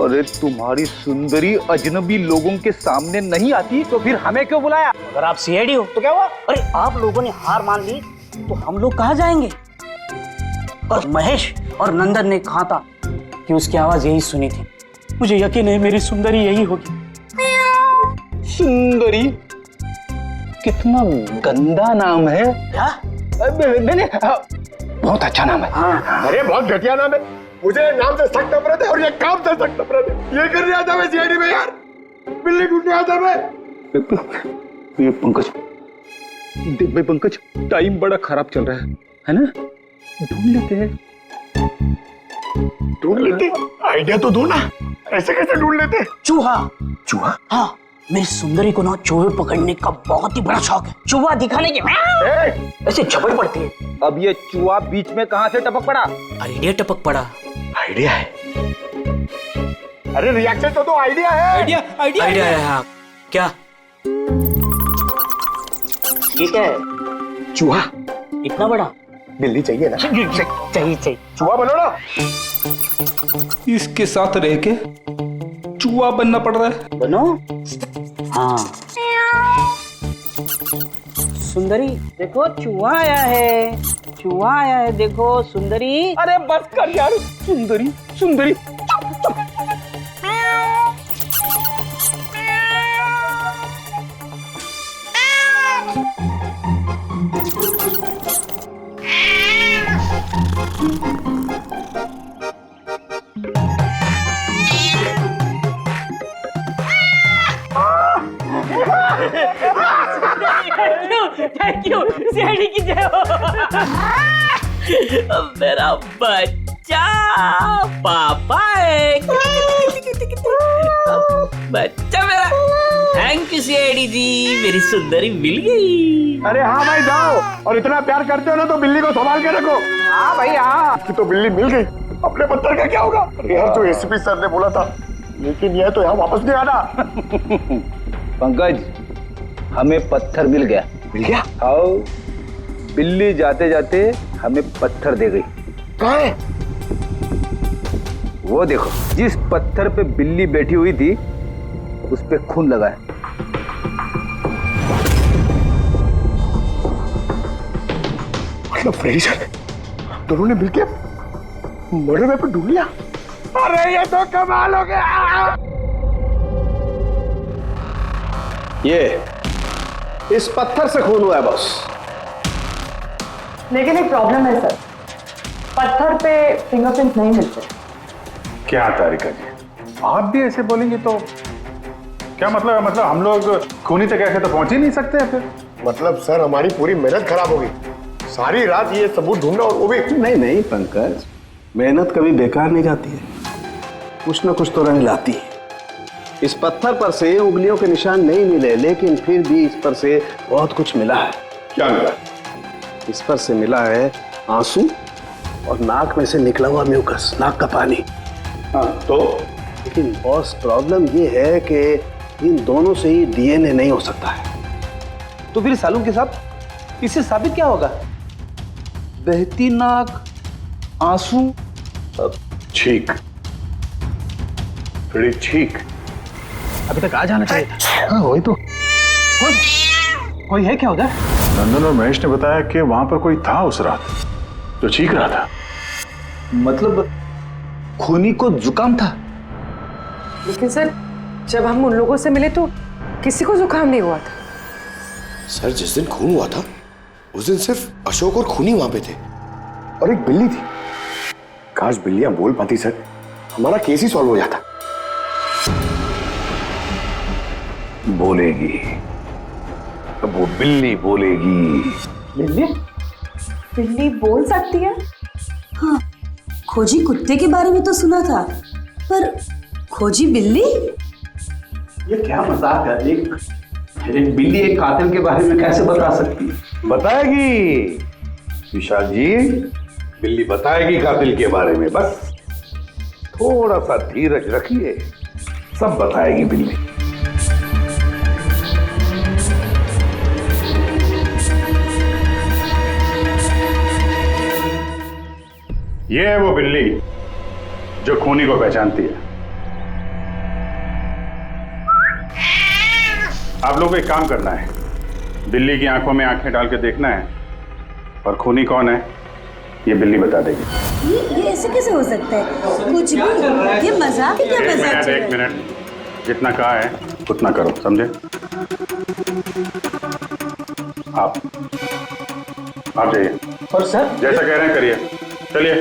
अरे तुम्हारी सुंदरी अजनबी लोगों के सामने नहीं आती तो फिर हमें क्यों बुलाया? अगर आप सीआईडी हो तो क्या हुआ? अरे आप लोगों ने हार मान ली तो हम लोग कहाँ जाएंगे? और महेश और नंदन ने कहा था कि उसकी आवाज यही सुनी थी। मुझे यकीन है मेरी सुंदरी यही होगी। सुंदरी? कितना गंदा नाम है। क्या? नहीं, बहुत अच्छा नाम है। हाँ। अरे बहुत घटिया नाम है। मुझे नाम से सख्त नफरत है और ये काम से सख्त नफरत है। ये कर रहा था मैं सीआईडी में यार, बिल्ली ढूंढने आता मैं। ये पंकज, देख भाई पंकज, टाइम बड़ा खराब चल रहा है ना? ढूंढ लेते हैं। ढूंढ लेते? आइडिया तो दो ना, ऐसे कैसे ढूंढ लेते? चूहा। चूहा? हाँ, मेरी सुंदरी को ना चूहे पकड़ने का बहुत ही बड़ा शौक है। चूहा दिखाने के ऐसे झपट पड़ती है। अब ये चूहा बीच में कहां से टपक पड़ा? आइडिया टपक पड़ा। आइडिया है? अरे रिएक्शन तो दो, आइडिया है। आइडिया है। हाँ क्या? ये क्या है? चूहा। इतना बड़ा? बिल्ली चाहिए ना? चाहिए। चूहा बनो ना। इसके साथ रह के चूहा बनना पड़ रहा है। बनो। हाँ सुंदरी देखो, चूहा आया है। चूहा आया है, देखो सुंदरी। अरे बस कर यार। सुंदरी सुंदरी। थैंक यू सीआईडी की जय हो। मेरा बच्चा पापा है। बच्चा मेरा। थैंक यू सीआईडी जी, मेरी सुंदरी मिल गई। अरे हाँ भाई जाओ, और इतना प्यार करते हो ना तो बिल्ली को संभाल के रखो। हाँ भाई हाँ। कि तो बिल्ली मिल गई, अपने पत्थर का क्या होगा? अरे यार जो एसपी सर ने बोला था, लेकिन यह तो यहाँ वापस नहीं आना। पंकज, हमें पत्थर मिल गया। मिल गया? आओ, बिल्ली जाते जाते हमें पत्थर दे गई। कहाँ है? वो देखो, जिस पत्थर पे बिल्ली बैठी हुई थी उस पे खून लगा है। मतलब फ्रेडी सर दोनों ने मिलकर मर्डर वेपन ढूंढ लिया। अरे ये तो कमाल हो गया। ये इस पत्थर से खून हुआ है बॉस। लेकिन एक प्रॉब्लम है सर, पत्थर पे फिंगरप्रिंट नहीं मिलते। क्या तारिका जी, आप भी ऐसे बोलेंगे तो क्या मतलब है? मतलब हम लोग खूनी तक ऐसे तो पहुंच ही नहीं सकते फिर? मतलब सर हमारी पूरी मेहनत खराब होगी, सारी रात ये सबूत ढूंढना, और वो भी। नहीं पंकज, मेहनत कभी बेकार नहीं जाती है, कुछ ना कुछ तो रंग लाती है। इस पत्थर पर से उंगलियों के निशान नहीं मिले, लेकिन फिर भी इस पर से बहुत कुछ मिला है। क्या मिला? इस पर से मिला है आंसू और नाक में से निकला हुआ म्यूकस, नाक का पानी। हाँ तो? लेकिन बॉस प्रॉब्लम ये है कि इन दोनों से ही डीएनए नहीं हो सकता है। तो फिर सालू के साथ इससे साबित क्या होगा? बहती नाक, आंसू, छींक, छींक। अभी तक आ जाना चाहिए था। हाँ वही तो। कोई है क्या उधर? नंदन और महेश ने बताया कि वहां पर कोई था उस रात जो चीख रहा था। मतलब खूनी को जुकाम था? लेकिन सर, जब हम उन लोगों से मिले तो किसी को जुकाम नहीं हुआ था। सर जिस दिन खून हुआ था उस दिन सिर्फ अशोक और खूनी वहां पे थे और एक बिल्ली थी। काश बिल्लियां बोल पाती सर, हमारा केस ही सॉल्व हो जाता। बोलेगी, अब वो बिल्ली बोलेगी। बिल्ली? बिल्ली बोल सकती है? हाँ, खोजी कुत्ते के बारे में तो सुना था, पर खोजी बिल्ली? ये क्या मजाक है? एक बिल्ली एक कातिल के बारे में कैसे बता सकती है? बताएगी विशाल जी, बिल्ली बताएगी कातिल के बारे में। बस थोड़ा सा धीरज रखिए, सब बताएगी बिल्ली। ये है वो बिल्ली जो खूनी को पहचानती है। आप लोगों को एक काम करना है, बिल्ली की आंखों में आंखें डाल के देखना है और खूनी कौन है ये बिल्ली बता देगी। ये ऐसे कैसे हो सकता है? कुछ भी, ये मजाक है क्या? मजाक? एक मिनट, जितना कहा है उतना करो, समझे? आप जाइए। और सर जैसा कह रहे हैं करिए, चलिए।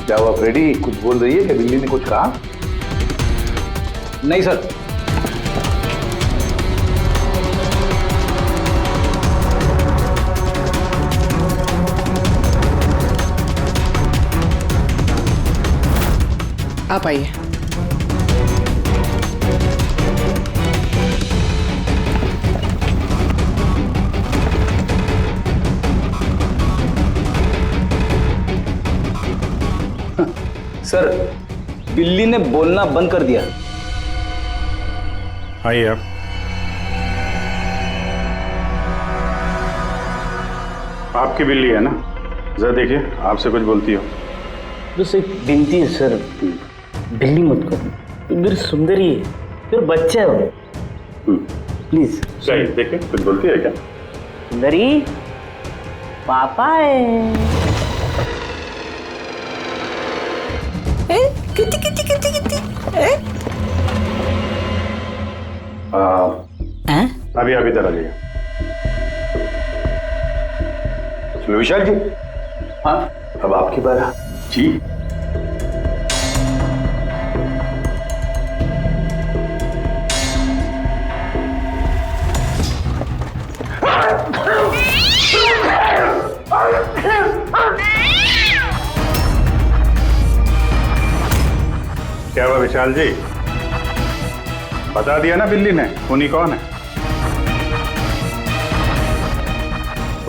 क्या हुआ फ्रेडी, कुछ बोल रही है? क्या बिल्ली ने कुछ कहा? नहीं सर। आप आइए। सर, बिल्ली ने बोलना बंद कर दिया। आइए आप। आपकी बिल्ली है ना? जरा देखिए, आपसे कुछ बोलती हो। बस एक विनती है सर, बिल्ली मत करो, मेरी सुंदरी है, फिर बच्चा है वो, प्लीज। सही, देखिए कुछ बोलती है क्या? सुंदरी, पापा है। कितनी कितनी कितनी कितनी? अभी आप इधर आ जाइए। विशाल जी, हाँ अब आपकी बारी। जी। क्या हुआ विशाल जी, बता दिया ना बिल्ली ने खूनी कौन है?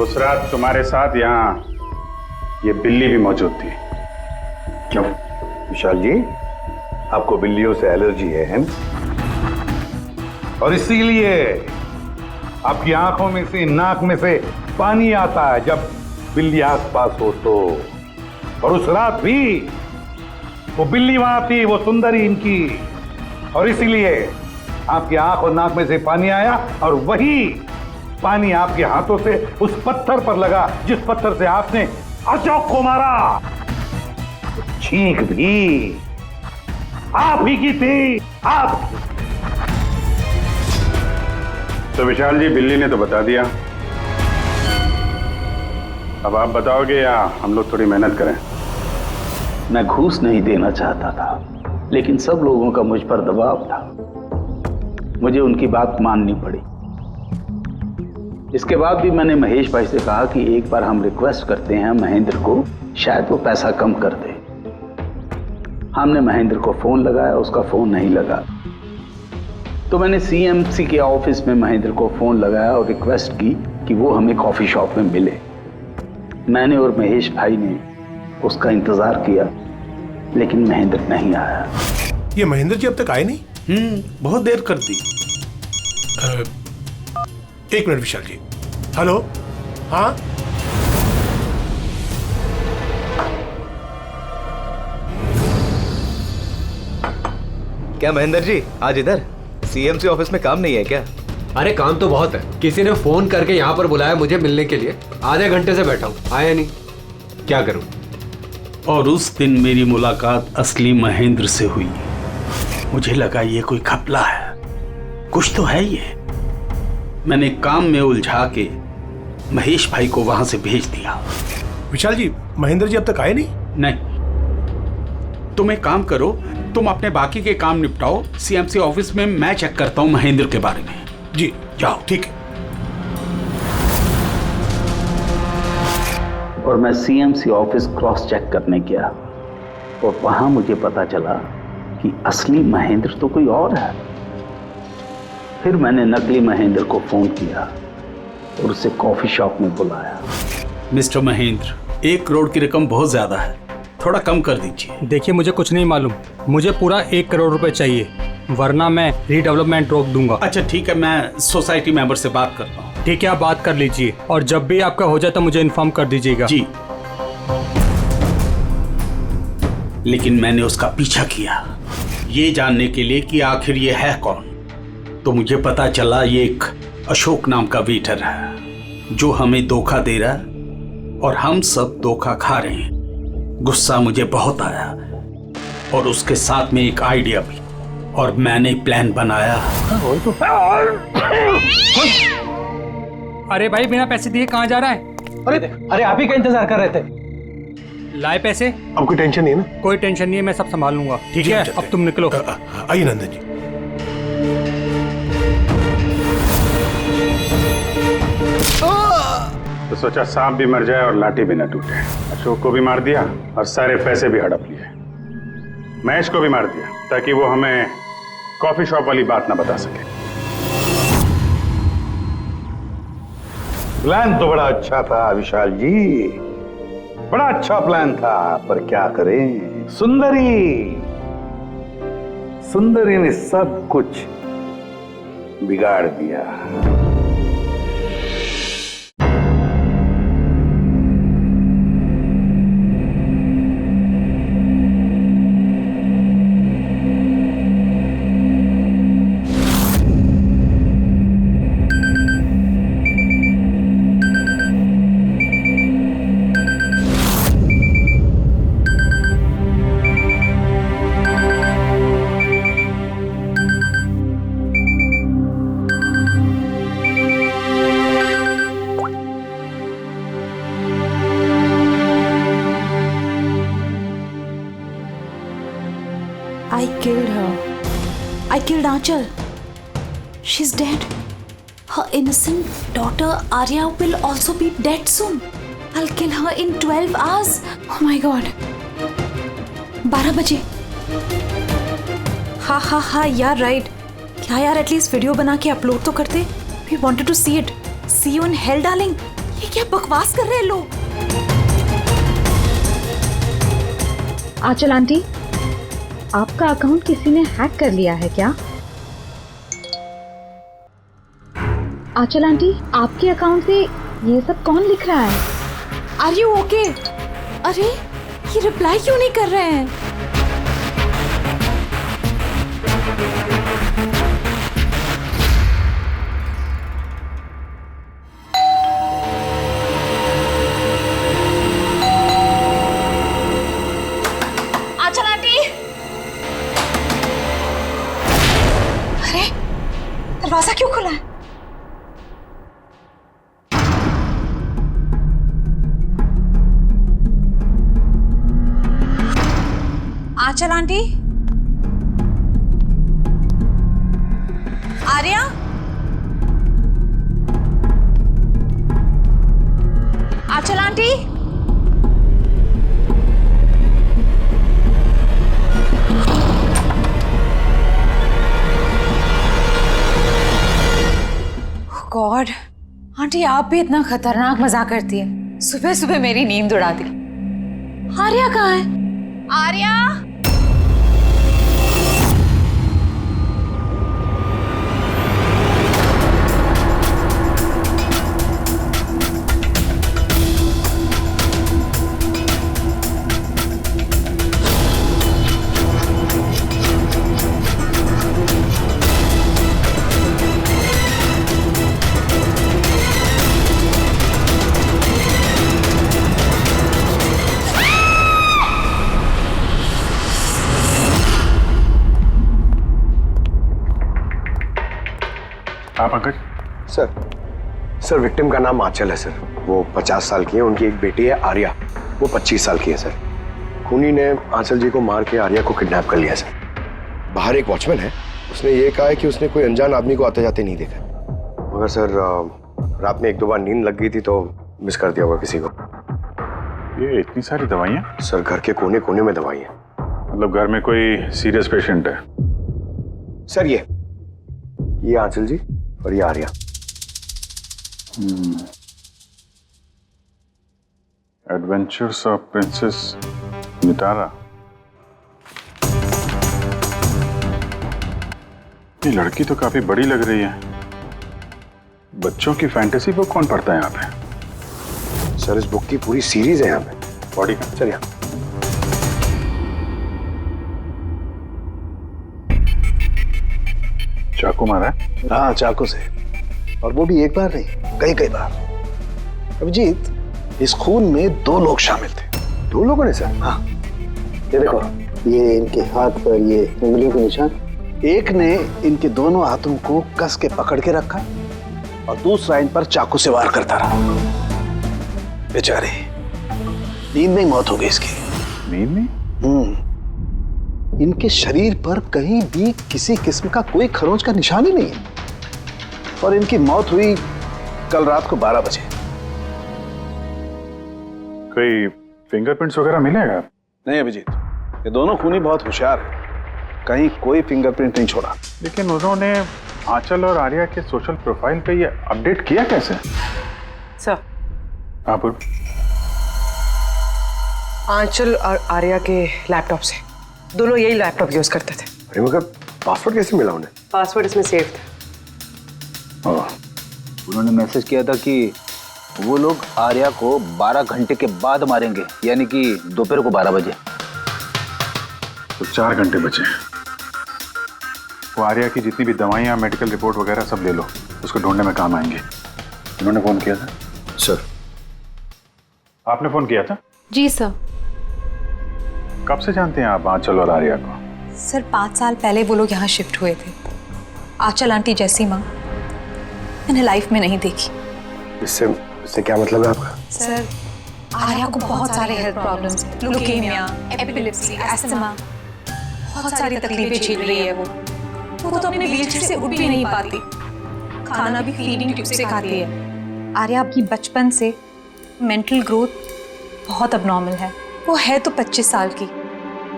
उस रात तुम्हारे साथ यहाँ ये बिल्ली भी मौजूद थी। क्यों विशाल जी, आपको बिल्लियों से एलर्जी है ना? और इसीलिए आपकी आंखों में से, नाक में से पानी आता है जब बिल्ली आसपास हो तो। और उस रात भी वो बिल्ली वहां थी, वो सुंदरी इनकी, और इसीलिए आपकी आंख और नाक में से पानी आया, और वही पानी आपके हाथों से उस पत्थर पर लगा जिस पत्थर से आपने अशोक को मारा। चीख भी आप ही की थी, आप। तो विशाल जी, बिल्ली ने तो बता दिया, अब आप बताओगे या हम लोग थोड़ी मेहनत करें? मैं घूस नहीं देना चाहता था, लेकिन सब लोगों का मुझ पर दबाव था, मुझे उनकी बात माननी पड़ी। इसके बाद भी मैंने महेश भाई से कहा कि एक बार हम रिक्वेस्ट करते हैं महेंद्र को, शायद वो पैसा कम कर दे। हमने महेंद्र को फोन लगाया, उसका फोन नहीं लगा, तो मैंने सीएमसी के ऑफिस में महेंद्र को फोन लगाया और रिक्वेस्ट की कि वो हमें कॉफी शॉप में मिले। मैंने और महेश भाई ने उसका इंतजार किया, लेकिन महेंद्र नहीं आया। ये महेंद्र जी अब तक आए नहीं? बहुत देर कर दी। एक मिनट विशाल जी, हेलो, हाँ क्या महेंद्र जी आज इधर सीएमसी ऑफिस में काम नहीं है क्या? अरे काम तो बहुत है। किसी ने फोन करके यहाँ पर बुलाया मुझे मिलने के लिए। आधे घंटे से बैठा हूँ, आया नहीं, क्या करूँ? और उस दिन मेरी मुलाकात असली महेंद्र से हुई। मुझे लगा ये कोई घपला है, कुछ तो है ये। मैंने काम में उलझा के महेश भाई को वहां से भेज दिया। विशाल जी, महेंद्र जी अब तक आए नहीं? नहीं, तुम एक काम करो, तुम अपने बाकी के काम निपटाओ। सीएमसी ऑफिस में मैं चेक करता हूँ महेंद्र के बारे में। जी जाओ। ठीक है। और मैं सीएमसी ऑफिस क्रॉस चेक करने गया और वहां मुझे पता चला कि असली महेंद्र तो कोई और है। फिर मैंने नकली महेंद्र को फोन किया और उसे कॉफी शॉप में बुलाया। मिस्टर महेंद्र, 1 करोड़ की रकम बहुत ज्यादा है, थोड़ा कम कर दीजिए। देखिए मुझे कुछ नहीं मालूम, मुझे पूरा 1 करोड़ रुपए चाहिए, वरना मैं रीडेवलपमेंट रोक दूंगा। अच्छा ठीक है, मैं सोसाइटी मेंबर से बात करता हूँ। ठीक है, आप बात कर लीजिए और जब भी आपका हो जाए तो मुझे इन्फॉर्म कर दीजिएगा। जी। लेकिन मैंने उसका पीछा किया ये जानने के लिए कि आखिर ये है कौन। तो मुझे पता चला ये एक अशोक नाम का वेटर है जो हमें धोखा दे रहा है और हम सब धोखा खा रहे हैं। गुस्सा मुझे बहुत आया और उसके साथ में एक आइडिया भी, और मैंने प्लान बनाया। अरे भाई, बिना पैसे दिए कहाँ जा रहा है? अरे आप ही का इंतजार कर रहे थे। लाए पैसे? अब कोई टेंशन नहीं है ना? कोई टेंशन नहीं है, मैं सब संभाल लूंगा। ठीक है, अब तुम निकलो। आइए नंदन जी। तो सोचा सांप भी मर जाए और लाठी भी न टूटे। अशोक को भी मार दिया और सारे पैसे भी हड़प लिए। महेश को भी मार दिया ताकि वो हमें कॉफी शॉप वाली बात ना बता सके। प्लान तो बड़ा अच्छा था विशाल जी, बड़ा अच्छा प्लान था, पर क्या करें, सुंदरी ने सब कुछ बिगाड़ दिया। I killed her. I killed Aanchal. She's dead. Her innocent daughter Arya will also be dead soon. I'll kill her in 12 hours. Oh my god. 12 बजे. हाँ यार राइट। क्या यार, एटलीस्ट वीडियो बना के अपलोड तो करते। We wanted to see it. See you in hell, darling. ये क्या बकवास कर रहे हैं लोग? आंचल आंटी, आपका अकाउंट किसी ने हैक कर लिया है क्या? आंचल आंटी, आपके अकाउंट से ये सब कौन लिख रहा है? Are you okay? अरे ये रिप्लाई क्यों नहीं कर रहे हैं? आंचल आंटी, अरे दरवाजा क्यों खुला है? आंचल आंटी, आर्या, आंचल आंटी, गॉड, आंटी आप भी इतना खतरनाक मजाक करती है। सुबह सुबह मेरी नींद उड़ा दी। आर्या कहाँ है? आर्या, हाँ पंकज। सर विक्टिम का नाम आंचल है सर। वो 50 साल की है। उनकी एक बेटी है आर्या, वो 25 साल की है सर। खूनी ने आंचल जी को मार के आर्या को किडनैप कर लिया सर। बाहर एक वॉचमैन है, उसने ये कहा है कि उसने कोई अनजान आदमी को आते जाते नहीं देखा, मगर सर रात में 1-2 बार नींद लग गई थी तो मिस कर दिया होगा किसी को। ये इतनी सारी दवाइयाँ? सर घर के कोने कोने में दवाई है। मतलब घर में कोई सीरियस पेशेंट है? सर ये आंचल जी और ये Arya. Adventures of princess Mitara. ये लड़की तो काफी बड़ी लग रही है। बच्चों की फैंटेसी बुक कौन पढ़ता है यहाँ पे? सर इस बुक की पूरी सीरीज है यहाँ पे। बॉडी का? सर यहाँ चाकू मारा है? हाँ चाकू से, और वो भी एक बार नहीं, कई बार। अभिजीत, इस खून में 2 लोग शामिल थे। 2 लोगों ने सर? हाँ, ये देखो, ये इनके हाथ पर ये उंगलियों के निशान। एक ने इनके दोनों हाथों को कस के पकड़ के रखा और दूसरा इन पर चाकू से वार करता रहा। बेचारे, नींद में मौत हो गई इसकी। नींद में? इनके शरीर पर कहीं भी किसी किस्म का कोई खरोंच का निशान ही नहीं है, और इनकी मौत हुई कल रात को 12 बजे। कोई फिंगरप्रिंट्स वगैरह मिलेगा? नहीं अभिजीत, ये दोनों खूनी बहुत होशियार हैं, कहीं कोई फिंगरप्रिंट नहीं छोड़ा। लेकिन उन्होंने आंचल और आर्या के सोशल प्रोफाइल पे ये अपडेट किया कैसे? सर, हाँ बोल। आंचल और आर्या के लैपटॉप से, दोनों यही लैपटॉप यूज करते थे। अरे मगर पासवर्ड कैसे मिला उन्हें? पासवर्ड इसमें सेव था। उन्होंने मैसेज किया था कि वो लोग आर्या को 12 घंटे के बाद मारेंगे, यानी कि दोपहर को 12 बजे। तो 4 घंटे बचे। वो आर्या की जितनी भी दवाइयाँ, मेडिकल रिपोर्ट वगैरह सब ले लो, उसको ढूंढने में काम आएंगे। उन्होंने फोन किया था? सर। आपने फोन किया था? जी सर। कब से जानते हैं आप आंचल और आर्या को? सर 5 साल पहले वो लोग यहाँ शिफ्ट हुए थे। आंचल आंटी जैसी माँ मैंने लाइफ में नहीं देखी। इससे क्या मतलब है आपका? सर आर्या को बहुत सारे हेल्थ प्रॉब्लम्स हैं, ल्यूकेमिया, एपिलेप्सी, अस्थमा, बहुत सारी तकलीफें झेल रही है वो तो अपने व्हीलचेयर से उठ भी नहीं पाती, खाना भी फीडिंग ट्यूब से खाती है। आर्या की बचपन से मेंटल ग्रोथ बहुत अबनॉर्मल है। वो है तो 25 साल की,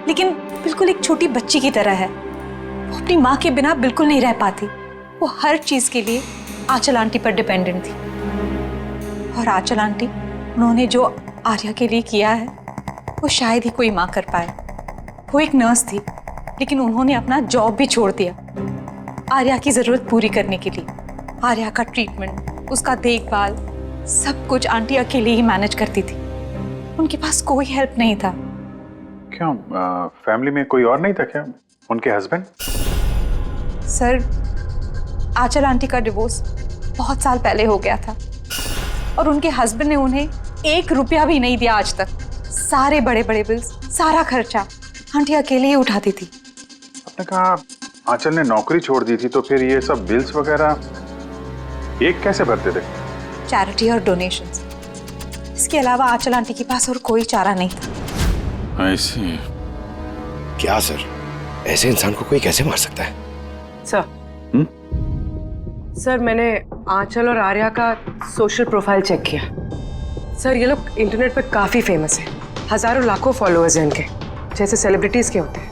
लेकिन बिल्कुल एक छोटी बच्ची की तरह है। वो अपनी माँ के बिना बिल्कुल नहीं रह पाती। वो हर चीज के लिए आंचल आंटी पर डिपेंडेंट थी, और आंचल आंटी उन्होंने जो आर्या के लिए किया है वो शायद ही कोई माँ कर पाए। वो एक नर्स थी, लेकिन उन्होंने अपना जॉब भी छोड़ दिया आर्या की जरूरत पूरी करने के लिए। आर्या का ट्रीटमेंट, उसका देखभाल, सब कुछ आंटी अकेले ही मैनेज करती थी। उनके पास कोई हेल्प नहीं था। क्यों, फैमिली में कोई और नहीं था क्या? उनके हस्बैंड? सर आंचल आंटी का डिवोर्स बहुत साल पहले हो गया था, और उनके हस्बैंड ने उन्हें 1 रुपया भी नहीं दिया आज तक। सारे बड़े बड़े बिल्स, सारा खर्चा आंटी अकेले ही उठाती थी। आपने कहा आंचल ने नौकरी छोड़ दी थी, तो फिर ये सब बिल्स वगैरह एक कैसे भरते थे? चैरिटी और डोनेशंस, इसके अलावा आंचल आंटी के पास और कोई चारा नहीं था। ऐसे क्या सर, ऐसे इंसान को कोई कैसे मार सकता है? सर मैंने आंचल और आर्या का सोशल प्रोफाइल चेक किया। सर ये लोग इंटरनेट पे काफ़ी फेमस हैं, हज़ारों लाखों फॉलोअर्स हैं इनके, जैसे सेलिब्रिटीज़ के होते हैं।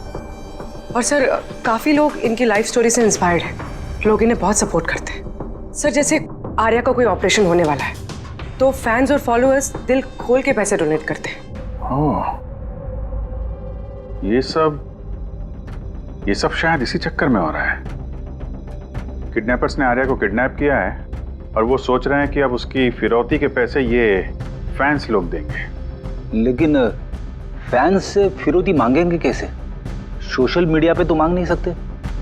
और सर काफ़ी लोग इनकी लाइफ स्टोरी से इंस्पायर्ड हैं, लोग इन्हें बहुत सपोर्ट करते हैं। सर जैसे आर्या का कोई ऑपरेशन होने वाला है तो फैंस और फॉलोअर्स दिल खोल के पैसे डोनेट करते हैं। ये सब शायद इसी चक्कर में हो रहा है। किडनैपर्स ने आर्या को किडनैप किया है और वो सोच रहे हैं कि अब उसकी फिरौती के पैसे ये फैंस लोग देंगे। लेकिन फैंस से फिरौती मांगेंगे कैसे? सोशल मीडिया पे तो मांग नहीं सकते।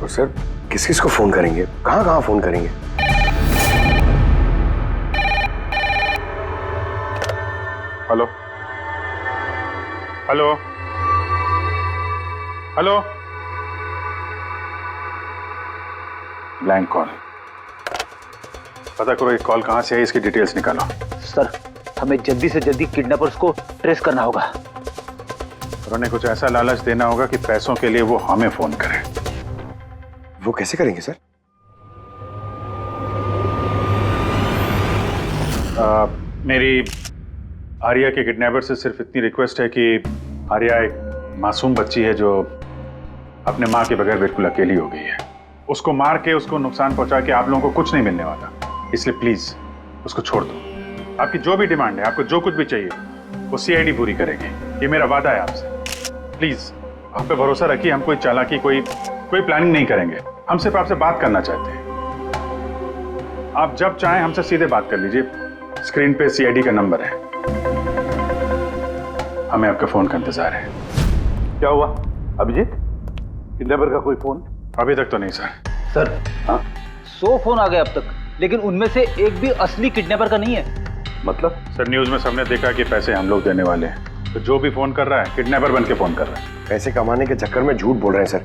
और सर किस किस को फोन करेंगे, कहाँ कहाँ फोन करेंगे? Hello hello hello, blank call. पता करो ये कॉल कहाँ से है, इसकी डिटेल्स निकालो। सर हमें जल्दी से जल्दी किडनैपर्स को ट्रेस करना होगा। और उन्हें कुछ ऐसा लालच देना होगा कि पैसों के लिए वो हमें फोन करें। वो कैसे करेंगे सर? मेरी आर्या के किडनैपर से सिर्फ इतनी रिक्वेस्ट है कि आर्या एक मासूम बच्ची है जो अपने माँ के बगैर बिल्कुल अकेली हो गई है। उसको मार के उसको नुकसान पहुंचा के आप लोगों को कुछ नहीं मिलने वाला, इसलिए प्लीज उसको छोड़ दो। आपकी जो भी डिमांड है, आपको जो कुछ भी चाहिए, वो सीआईडी पूरी करेगी, ये मेरा वादा है आपसे। प्लीज आप पे भरोसा रखिए, हम कोई चालाकी कोई प्लानिंग नहीं करेंगे। हम सिर्फ आपसे बात करना चाहते हैं। आप जब चाहें हमसे सीधे बात कर लीजिए, स्क्रीन पे सीआईडी का नंबर है। हमें आपके फोन का इंतजार है। क्या हुआ अभिजीत? किडनैपर का कोई फोन? अभी तक तो नहीं सर। सर 100 फोन आ गए अब तक, लेकिन उनमें से एक भी असली किडनैपर का नहीं है। मतलब? सर न्यूज में सबने देखा कि पैसे हम लोग देने वाले हैं, तो जो भी फोन कर रहा है किडनैपर बन के फोन कर रहा है। पैसे कमाने के चक्कर में झूठ बोल रहे हैं सर।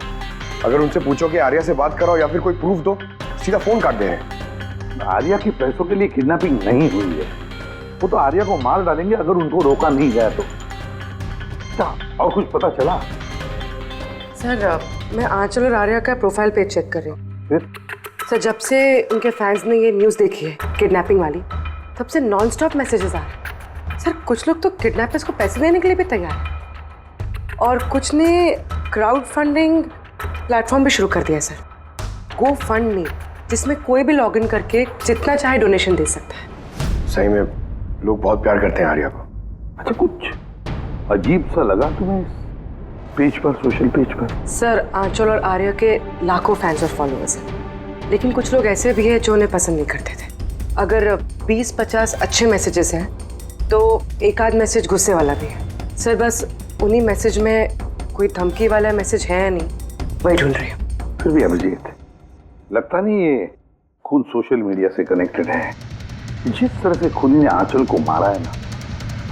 अगर उनसे पूछो कि आर्या से बात कराओ या फिर कोई प्रूफ दो, सीधा फोन काट दे रहे हैं। आर्या की पैसों के लिए किडनैपिंग नहीं हुई है। वो तो आर्या को मार डालेंगे अगर उनको रोका नहीं गया तो। क्या और कुछ पता चला? सर मैं आंचल और आर्या का प्रोफाइल पेज चेक कर रही हूँ। फिर? सर जब से उनके फैंस ने ये न्यूज़ देखी है किडनैपिंग वाली, तब से नॉन स्टॉप मैसेजेस आ रहे हैं। सर कुछ लोग तो किडनैपर्स को पैसे देने के लिए भी तैयार हैं और कुछ ने क्राउड फंडिंग प्लेटफॉर्म भी शुरू कर दिया है सर, गो फंड मी, जिसमें कोई भी लॉगिन करके जितना चाहे डोनेशन दे सकता है। सही में लोग बहुत प्यार करते हैं आर्या को। अच्छा कुछ अजीब सा लगा तुम्हें पेज पर, सोशल पेज पर? सर आंचल और आर्या के लाखों फैंस और फॉलोअर्स हैं, लेकिन कुछ लोग ऐसे भी हैं जो उन्हें पसंद नहीं करते थे। अगर 20-50 अच्छे मैसेजेस हैं तो एक आध मैसेज गुस्से वाला भी है। सर बस उन्हीं मैसेज में कोई धमकी वाला मैसेज है या नहीं, वही ढूंढ रही हूँ। फिर भी अभिजीत, लगता नहीं ये खून सोशल मीडिया से कनेक्टेड है। जिस तरह से खूनी ने आंचल को मारा है ना,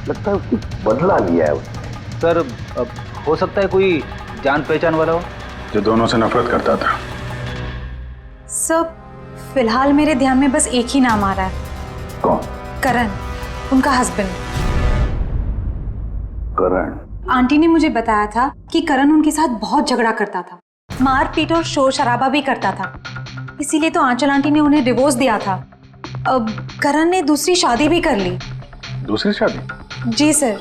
लगता है उसकी बदला लिया है उसने। सर हो सकता है कोई जान पहचान वाला हो जो दोनों से नफरत करता था। सर फिलहाल मेरे ध्यान में बस एक ही नाम आ रहा है। कौन? करण, उनका हस्बैंड। करण? आंटी ने मुझे बताया था कि करण उनके साथ बहुत झगड़ा करता था, मारपीट और शोर शराबा भी करता था, इसीलिए तो आंचल आंटी ने उन्हें डिवोर्स दिया था। अब करण ने दूसरी शादी भी कर ली। दूसरी शादी? जी सर,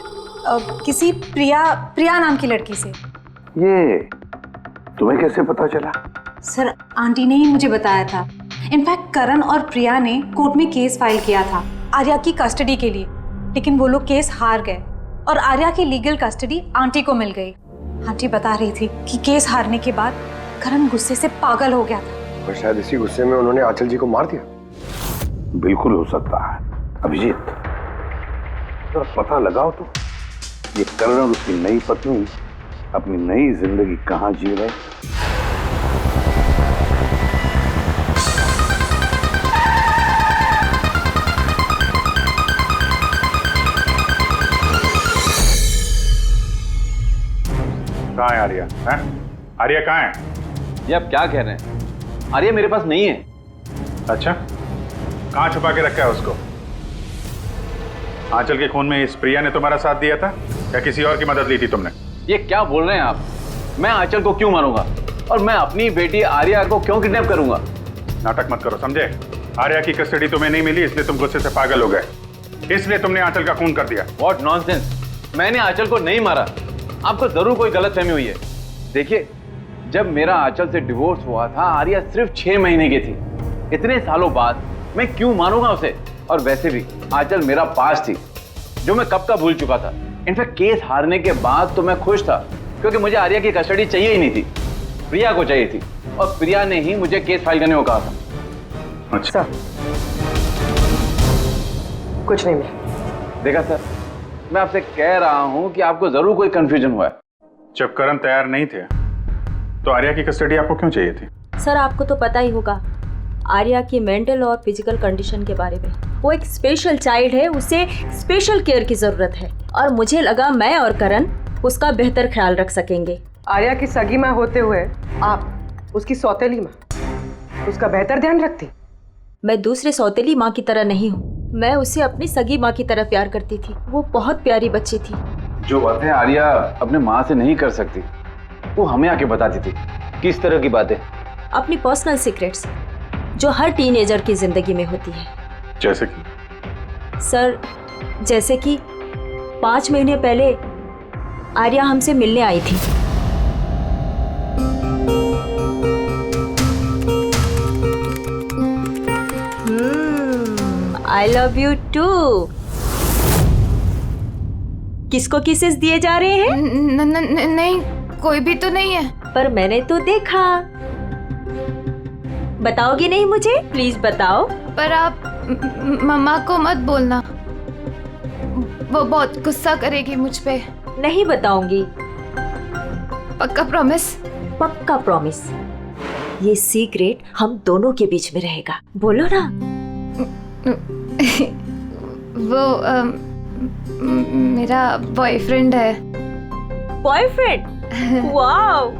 किसी प्रिया नाम की लड़की से। ये तुम्हें कैसे पता चला? सर आंटी ने ही मुझे बताया था। इनफैक्ट करण और प्रिया ने कोर्ट में केस फाइल किया था आर्या की कस्टडी के लिए, लेकिन वो लोग केस हार गए और आर्या की लीगल कस्टडी आंटी को मिल गई। आंटी बता रही थी कि केस हारने के बाद करण गुस्से से पागल हो गया था और शायद इसी गुस्से में उन्होंने आंचल जी को मार दिया। बिल्कुल हो सकता है अभिजीत, जरा पता लगाओ तो ये करण और उसकी नई पत्नी अपनी नई जिंदगी कहाँ जी रहे। कहाँ है आर्या? आर्या कहाँ है? ये आप क्या कह रहे हैं? आर्या मेरे पास नहीं है। अच्छा, कहाँ छुपा के रखा है उसको? आंचल के खून में इस प्रिया ने तुम्हारा साथ दिया था या किसी और की मदद ली थी तुमने? ये क्या बोल रहे हैं आप? मैं आंचल को क्यों मारूंगा और मैं अपनी बेटी आर्या को क्यों किडनैप करूंगा? नाटक मत करो, समझे? आर्या की कस्टडी तुम्हें नहीं मिली इसलिए तुम गुस्से से पागल हो गए, इसलिए तुमने आंचल का खून कर दिया। What nonsense! मैंने आंचल को नहीं मारा, आपको जरूर कोई गलतफहमी हुई है। देखिए, जब मेरा आंचल से डिवोर्स हुआ था आर्या सिर्फ 6 महीने की थी। इतने सालों बाद मैं क्यों मारूंगा उसे? और वैसे भी आंचल मेरा पास थी जो मैं कब का भूल चुका था। इनफैक्ट केस हारने के बाद तो मैं खुश था क्योंकि मुझे आर्या की कस्टडी चाहिए ही नहीं थी, प्रिया को चाहिए थी और प्रिया ने ही मुझे केस फाइल करने को कहा था। अच्छा, कुछ नहीं मिला। देखा सर, मैं आपसे कह रहा हूं कि आपको जरूर कोई कंफ्यूजन हुआ है। जब करण तैयार नहीं थे तो आर्या की कस्टडी आपको क्यों चाहिए थी? सर आपको तो पता ही होगा आर्या की मेंटल और फिजिकल कंडीशन के बारे में। वो एक स्पेशल चाइल्ड है, उसे स्पेशल केयर की जरूरत है और मुझे लगा मैं और करण उसका बेहतर ख्याल रख सकेंगे। आर्या की सगी माँ होते हुए आप उसकी सौतेली माँ, उसका बेहतर ध्यान रखती? मैं दूसरे सौतेली माँ की तरह नहीं हूँ। मैं उसे अपनी सगी माँ की तरह प्यार करती थी। वो बहुत प्यारी बच्ची थी। जो बातें आर्या अपने माँ से नहीं कर सकती वो हमें आके बताती थी। किस तरह की बातें? अपनी पर्सनल सीक्रेट्स जो हर टीनेजर की जिंदगी में होती है। जैसे कि? सर, जैसे कि 5 महीने पहले आर्या हमसे मिलने आई थी। I love you too. किसको किसेस दिए जा रहे हैं? नहीं, कोई भी तो नहीं है। पर मैंने तो देखा। बताओगी नहीं मुझे? प्लीज बताओ। पर आप मम्मा को मत बोलना, वो बहुत गुस्सा करेगी मुझ पे। नहीं बताऊंगी। पक्का प्रॉमिस? पक्का प्रॉमिस। ये सीक्रेट हम दोनों के बीच में रहेगा। बोलो ना। वो मेरा बॉयफ्रेंड है। बॉयफ्रेंड? वाओ।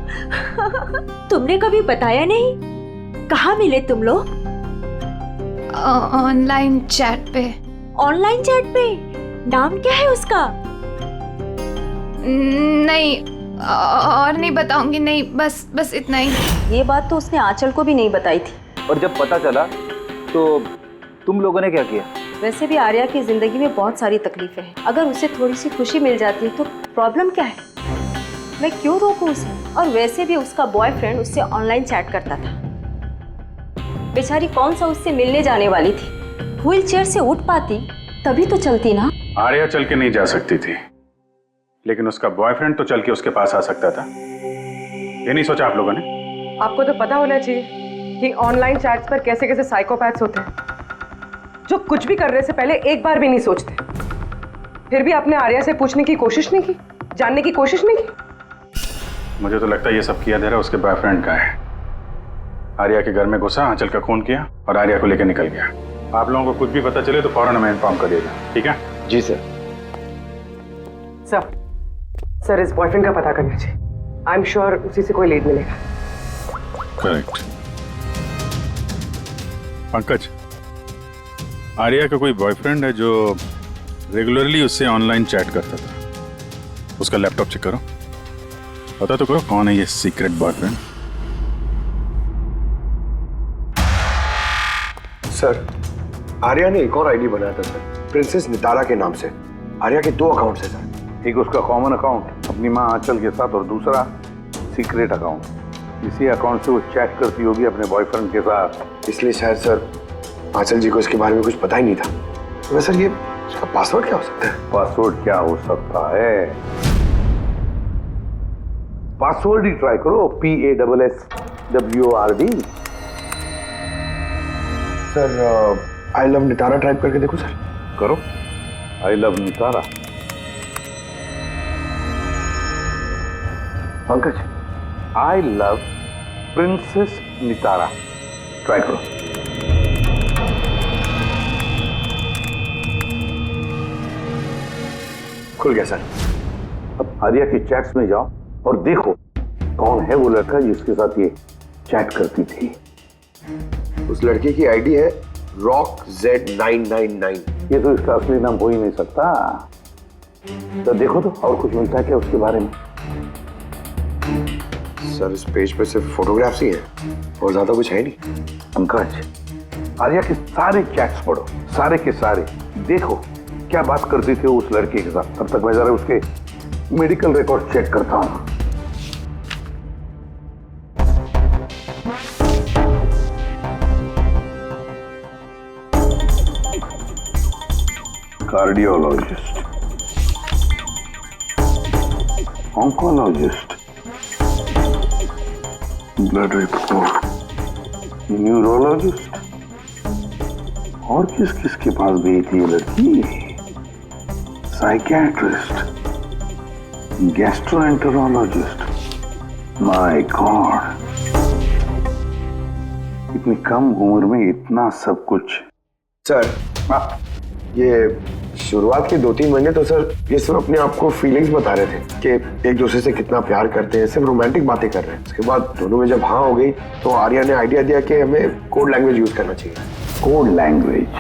तुमने कभी बताया नहीं। कहाँ मिले तुम लोग? ऑनलाइन चैट पे। ऑनलाइन चैट पे? नाम क्या है उसका? नहीं, और नहीं बताऊंगी। नहीं, बस इतना ही। ये बात तो उसने आंचल को भी नहीं बताई थी। और जब पता चला तो तुम लोगों ने क्या किया? वैसे भी आर्या की जिंदगी में बहुत सारी तकलीफें हैं। अगर उसे थोड़ी सी खुशी मिल जाती है तो प्रॉब्लम क्या है? मैं क्यों रोकूं उसे? और वैसे भी उसका बॉयफ्रेंड उससे ऑनलाइन चैट करता था। बेचारी कौन सा उससे मिलने जाने वाली थी। व्हील चेयर से उठ पाती तभी तो चलती ना। आर्या चल के नहीं जा सकती थी, लेकिन उसका बॉयफ्रेंड तो चल के उसके पास आ सकता था। ये नहीं सोचा आप लोगों ने? आपको तो पता होना चाहिए कि ऑनलाइन चैट्स पर कैसे कैसे साइकोपैथ्स होते हैं, जो कुछ भी करने से पहले एक बार भी नहीं सोचते। फिर भी आपने आर्या से पूछने की कोशिश नहीं की, जानने की कोशिश नहीं की। मुझे तो लगता है ये सब किया धरा उसके बॉयफ्रेंड का है। आर्या के घर में घुसा, आंचल का खून किया और आर्या को लेकर निकल गया। आप लोगों को कुछ भी पता चले तो फौरन हमें इन्फॉर्म कर देगा, ठीक है? जी सर। सर, इस बॉयफ्रेंड का पता करना चाहिए। आई एम श्योर उसी से कोई लीड मिलेगा। करेक्ट। पंकज, आर्या का कोई बॉयफ्रेंड है जो रेगुलरली उससे ऑनलाइन चैट करता था। उसका लैपटॉप चेक करो, पता तो करो कौन है ये सीक्रेट बॉयफ्रेंड। सर, आर्या ने एक और आईडी बनाया था सर, प्रिंसेस नितारा के नाम से। आर्या के 2 अकाउंट है सर। एक उसका कॉमन अकाउंट अपनी माँ आंचल के साथ और दूसरा सीक्रेट अकाउंट। इसी अकाउंट से वो चैट करती होगी अपने बॉयफ्रेंड के साथ। इसलिए शायद सर आंचल जी को इसके बारे में कुछ पता ही नहीं था। तो सर ये उसका पासवर्ड क्या हो सकता है? पासवर्ड क्या हो सकता है? पासवर्ड ही ट्राई करो, PASSWORD। Sir, I love Nitara type करके देखो सर। करो, I love Nitara. Pankaj, I love princess Nitara, try करो। खुल गया सर। अब आर्या की चैट्स में जाओ और देखो कौन है वो लड़का जिसके साथ ये चैट करती थी। उस लड़के की आईडी है RockZ999। ये तो इसका असली नाम हो ही नहीं सकता। तो देखो तो और कुछ मिलता है क्या उसके बारे में? सर, इस पेज पे सिर्फ फोटोग्राफ्स ही हैं और ज्यादा कुछ है नहीं। पंकज, आर्या के सारे चैट्स पढ़ो, सारे के सारे। देखो क्या बात करती थी उस लड़के के साथ। तब तक मैं जरा उसके मेडिकल रिकॉर्ड चेक करता हूं। Cardiologist, oncologist, blood report, neurologist. और किस किस के पास गई थी ये लड़की? Psychiatrist, gastroenterologist. माय गॉड, इतनी कम उम्र में इतना सब कुछ। सर, ये शुरुआत के 2-3 महीने तो सर ये सब अपने आप को फीलिंग्स बता रहे थे कि एक दूसरे से कितना प्यार करते हैं, सिर्फ रोमांटिक बातें कर रहे हैं। उसके बाद दोनों में जब हाँ हो गई तो आर्या ने आइडिया दिया कि हमें कोड लैंग्वेज यूज करना चाहिए। Code language.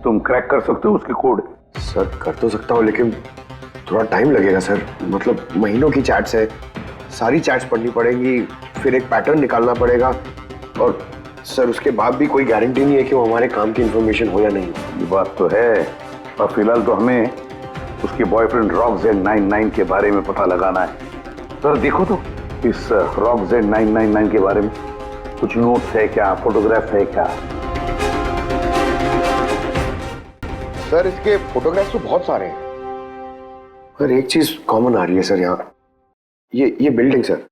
तुम क्रैक कर सकते हो उसके कोड? सर कर तो सकता हूँ, लेकिन थोड़ा टाइम लगेगा सर। मतलब महीनों की चैट्स है, सारी चैट्स पढ़नी पड़ेगी, फिर एक पैटर्न निकालना पड़ेगा, और सर उसके बाद भी कोई गारंटी नहीं है कि वो हमारे काम की इंफॉर्मेशन हो या नहीं। ये बात तो है, और फिलहाल तो हमें उसके बॉयफ्रेंड रॉक Z99 के बारे में पता लगाना है। सर देखो तो इस रॉक Z999 के बारे में कुछ नोट्स है क्या, फोटोग्राफ है क्या? सर इसके फोटोग्राफ्स तो बहुत सारे हैं, पर एक चीज कॉमन आ रही है सर यहाँ, ये building sir.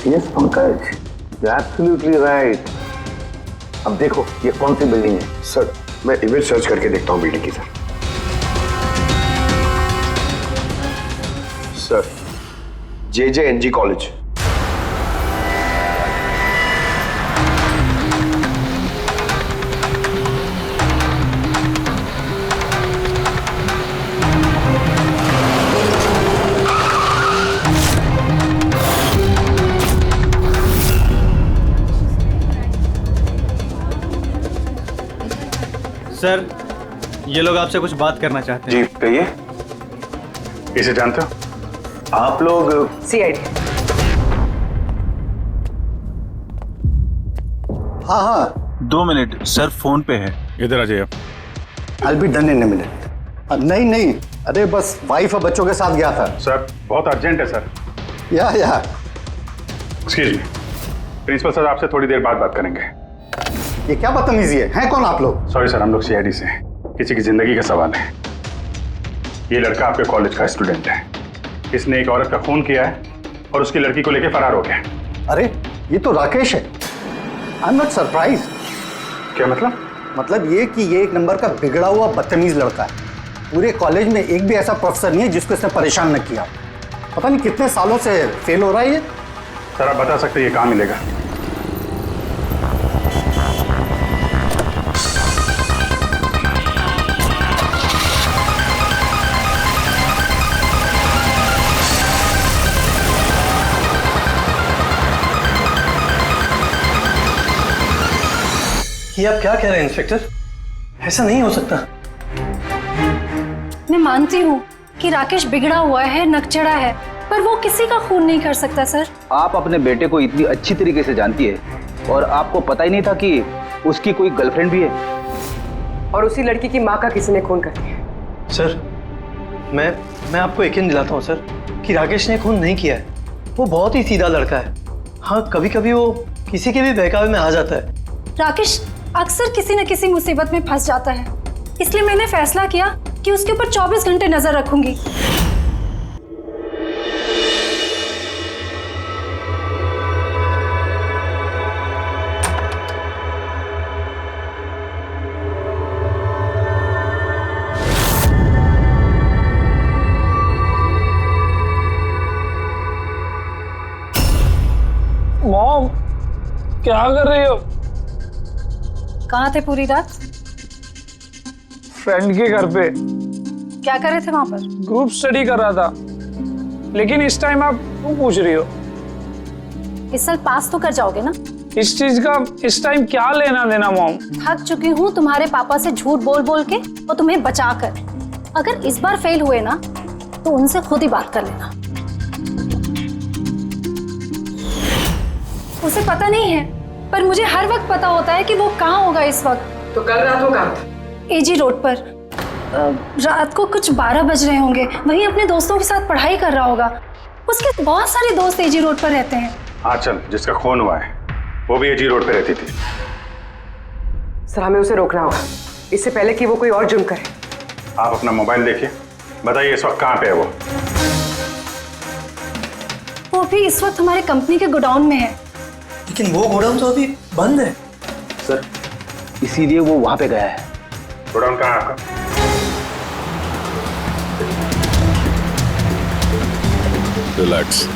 Yes Pankaj, you are absolutely right. अब देखो ये कौन सी बिल्डिंग है? सर मैं इमेज सर्च करके देखता हूँ बिल्डिंग की। Sir JJNG college. सर ये लोग आपसे कुछ बात करना चाहते हैं। जी कहिए। इसे जानते हो आप लोग? CID। हाँ 2 मिनट सर, फोन पे है। इधर आ जाइए। I'll be done in a minute। नहीं, अरे बस वाइफ और बच्चों के साथ गया था। सर बहुत अर्जेंट है सर। या एक्सक्यूज मी, प्रिंसिपल सर आपसे थोड़ी देर बाद बात करेंगे। ये क्या बदतमीजी है? हैं कौन आप लोग? सॉरी सर, हम लोग CID से हैं। किसी की जिंदगी का सवाल है। ये लड़का आपके कॉलेज का स्टूडेंट है, इसने एक औरत का खून किया है और उसकी लड़की को लेकर फरार हो गया। अरे ये तो राकेश है। I am not surprise. क्या मतलब? मतलब ये कि ये एक नंबर का बिगड़ा हुआ बदतमीज लड़का है। पूरे कॉलेज में एक भी ऐसा प्रोफेसर नहीं है जिसको इसने परेशान न किया। पता नहीं कितने सालों से फेल हो रहा है ये। सर आप बता सकते हैं ये कहाँ मिलेगा? ये आप क्या कह रहे हैं इंस्पेक्टर? ऐसा नहीं हो सकता। मैं मानती हूँ कि राकेश बिगड़ा हुआ है, नकचड़ा है, पर वो किसी का खून नहीं कर सकता सर। आप अपने बेटे को इतनी अच्छी तरीके से जानती है और आपको पता ही नहीं था कि उसकी कोई गर्लफ्रेंड भी है, और उसी लड़की की माँ का किसी ने खून कर दिया। सर मैं आपको यकीन दिलाता हूँ सर कि राकेश ने खून नहीं किया है। वो बहुत ही सीधा लड़का है। हाँ कभी कभी वो किसी के भी बहकावे में आ जाता है। राकेश अक्सर किसी न किसी मुसीबत में फंस जाता है, इसलिए मैंने फैसला किया कि उसके ऊपर 24 घंटे नजर रखूंगी। मॉम क्या कर रही हो? कहाँ थे पूरी रात? फ्रेंड के घर पे। क्या कर रहे थे वहां पर? ग्रुप स्टडी कर रहा था। लेकिन इस टाइम आप क्यों पूछ रही हो? इस साल पास तो कर जाओगे ना? इस चीज का इस टाइम क्या लेना देना मॉम? थक चुकी हूँ तुम्हारे पापा से झूठ बोल बोल के और तुम्हें बचा कर। अगर इस बार फेल हुए ना तो उनसे खुद ही बात कर लेना। उसे पता नहीं है, पर मुझे हर वक्त पता होता है कि वो कहाँ होगा इस वक्त। तो कल रात वो कहाँ था? AG रोड पर। रात को कुछ 12 बज रहे होंगे। वहीं अपने दोस्तों के साथ पढ़ाई कर रहा होगा। उसके बहुत सारे दोस्त AG रोड पर रहते हैं। आंचल जिसका खून हुआ है वो भी AG रोड पर रहती थी। सर हमें उसे रोकना होगा, इससे पहले कि वो कोई और जुर्म करे। आप अपना मोबाइल देखिए, बताइए इस वक्त कहाँ पे है वो? वो भी इस वक्त हमारे कंपनी के गोडाउन में है। लेकिन वो गोडाउन तो अभी बंद है। सर इसीलिए वो वहां पे गया है। गोडाउन कहाँ है आपका? रिलैक्स।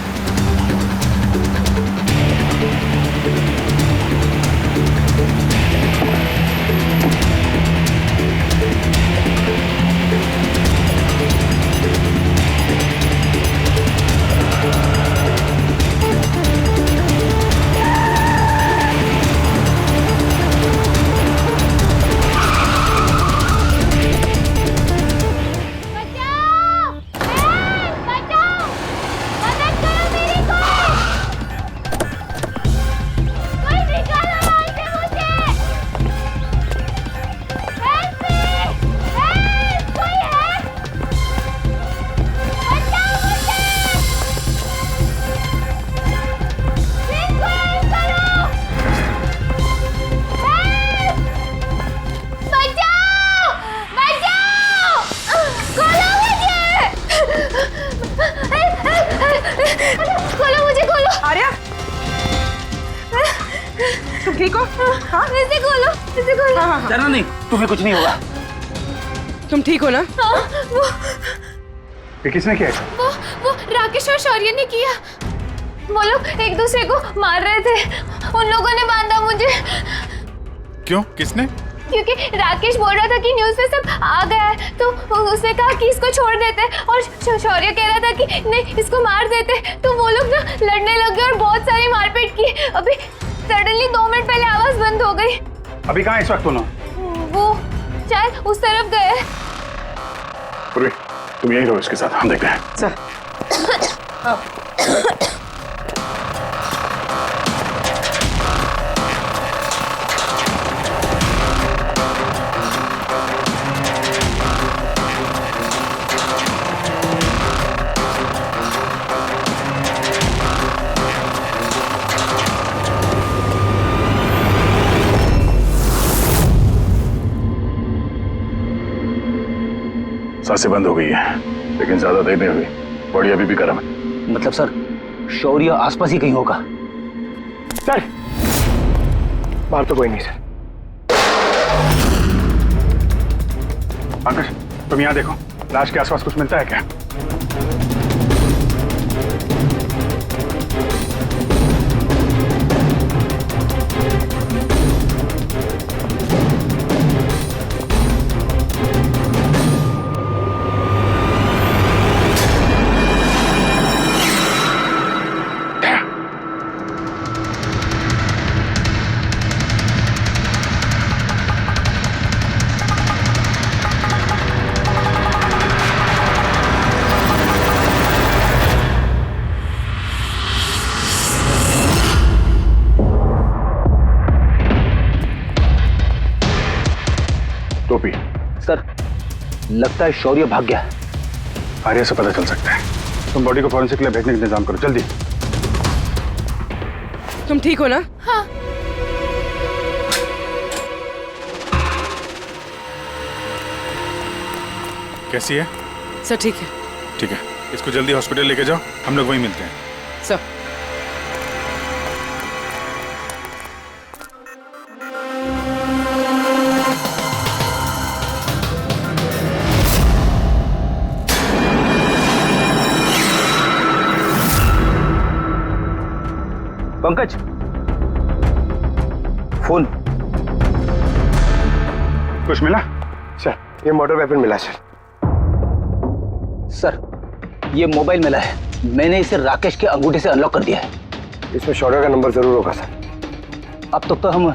तुम ठीक हो? हाँ? इसे खोलो, इसे खोलो। हाँ, हाँ, हाँ। डरना नहीं, तुम्हें कुछ नहीं होगा। तुम ठीक हो ना? हाँ, ये किसने किया? वो राकेश और शौर्य ने किया। वो लोग एक दूसरे को मार रहे थे। उन लोगों ने बांधा मुझे। क्यों? किसने? क्योंकि राकेश बोल रहा था कि न्यूज़ में सब आ गया है, तो उसने कहा कि इसको छोड़ देते, और शौर्य कह रहा था कि नहीं इसको मार देते। तो वो लोग ना लड़ने लग गए और बहुत सारी मारपीट की। अभी सडनली 2 मिनट पहले आवाज बंद हो गई। अभी कहाँ इस वक्त दोनों? वो शायद उस तरफ गए। पूर्वी, तुम यहीं रहो इसके साथ, हम देखते हैं। सर। सांसें बंद हो गई है, लेकिन ज्यादा देर नहीं हुई। बॉडी अभी भी गर्म है। मतलब सर, शौर्य आसपास ही कहीं होगा। सर, बाहर तो कोई नहीं सर। पंकज, तुम यहाँ देखो, लाश के आसपास कुछ मिलता है क्या? टोपी। सर, लगता है शौर्य भाग गया। आर्या से पता चल सकता है। तुम बॉडी को फॉरेंसिक के लिए भेजने का इंतजाम करो, जल्दी। तुम ठीक हो ना? हाँ। कैसी है? सर ठीक है। ठीक है, इसको जल्दी हॉस्पिटल लेके जाओ, हम लोग वहीं मिलते हैं। सर। पंकज, फोन। कुछ मिला? सर, ये मोटर वेपन मिला सर। सर, ये मोबाइल मिला है। मैंने इसे राकेश के अंगूठे से अनलॉक कर दिया है। इसमें शौर्य का नंबर जरूर होगा सर। अब तक तो हम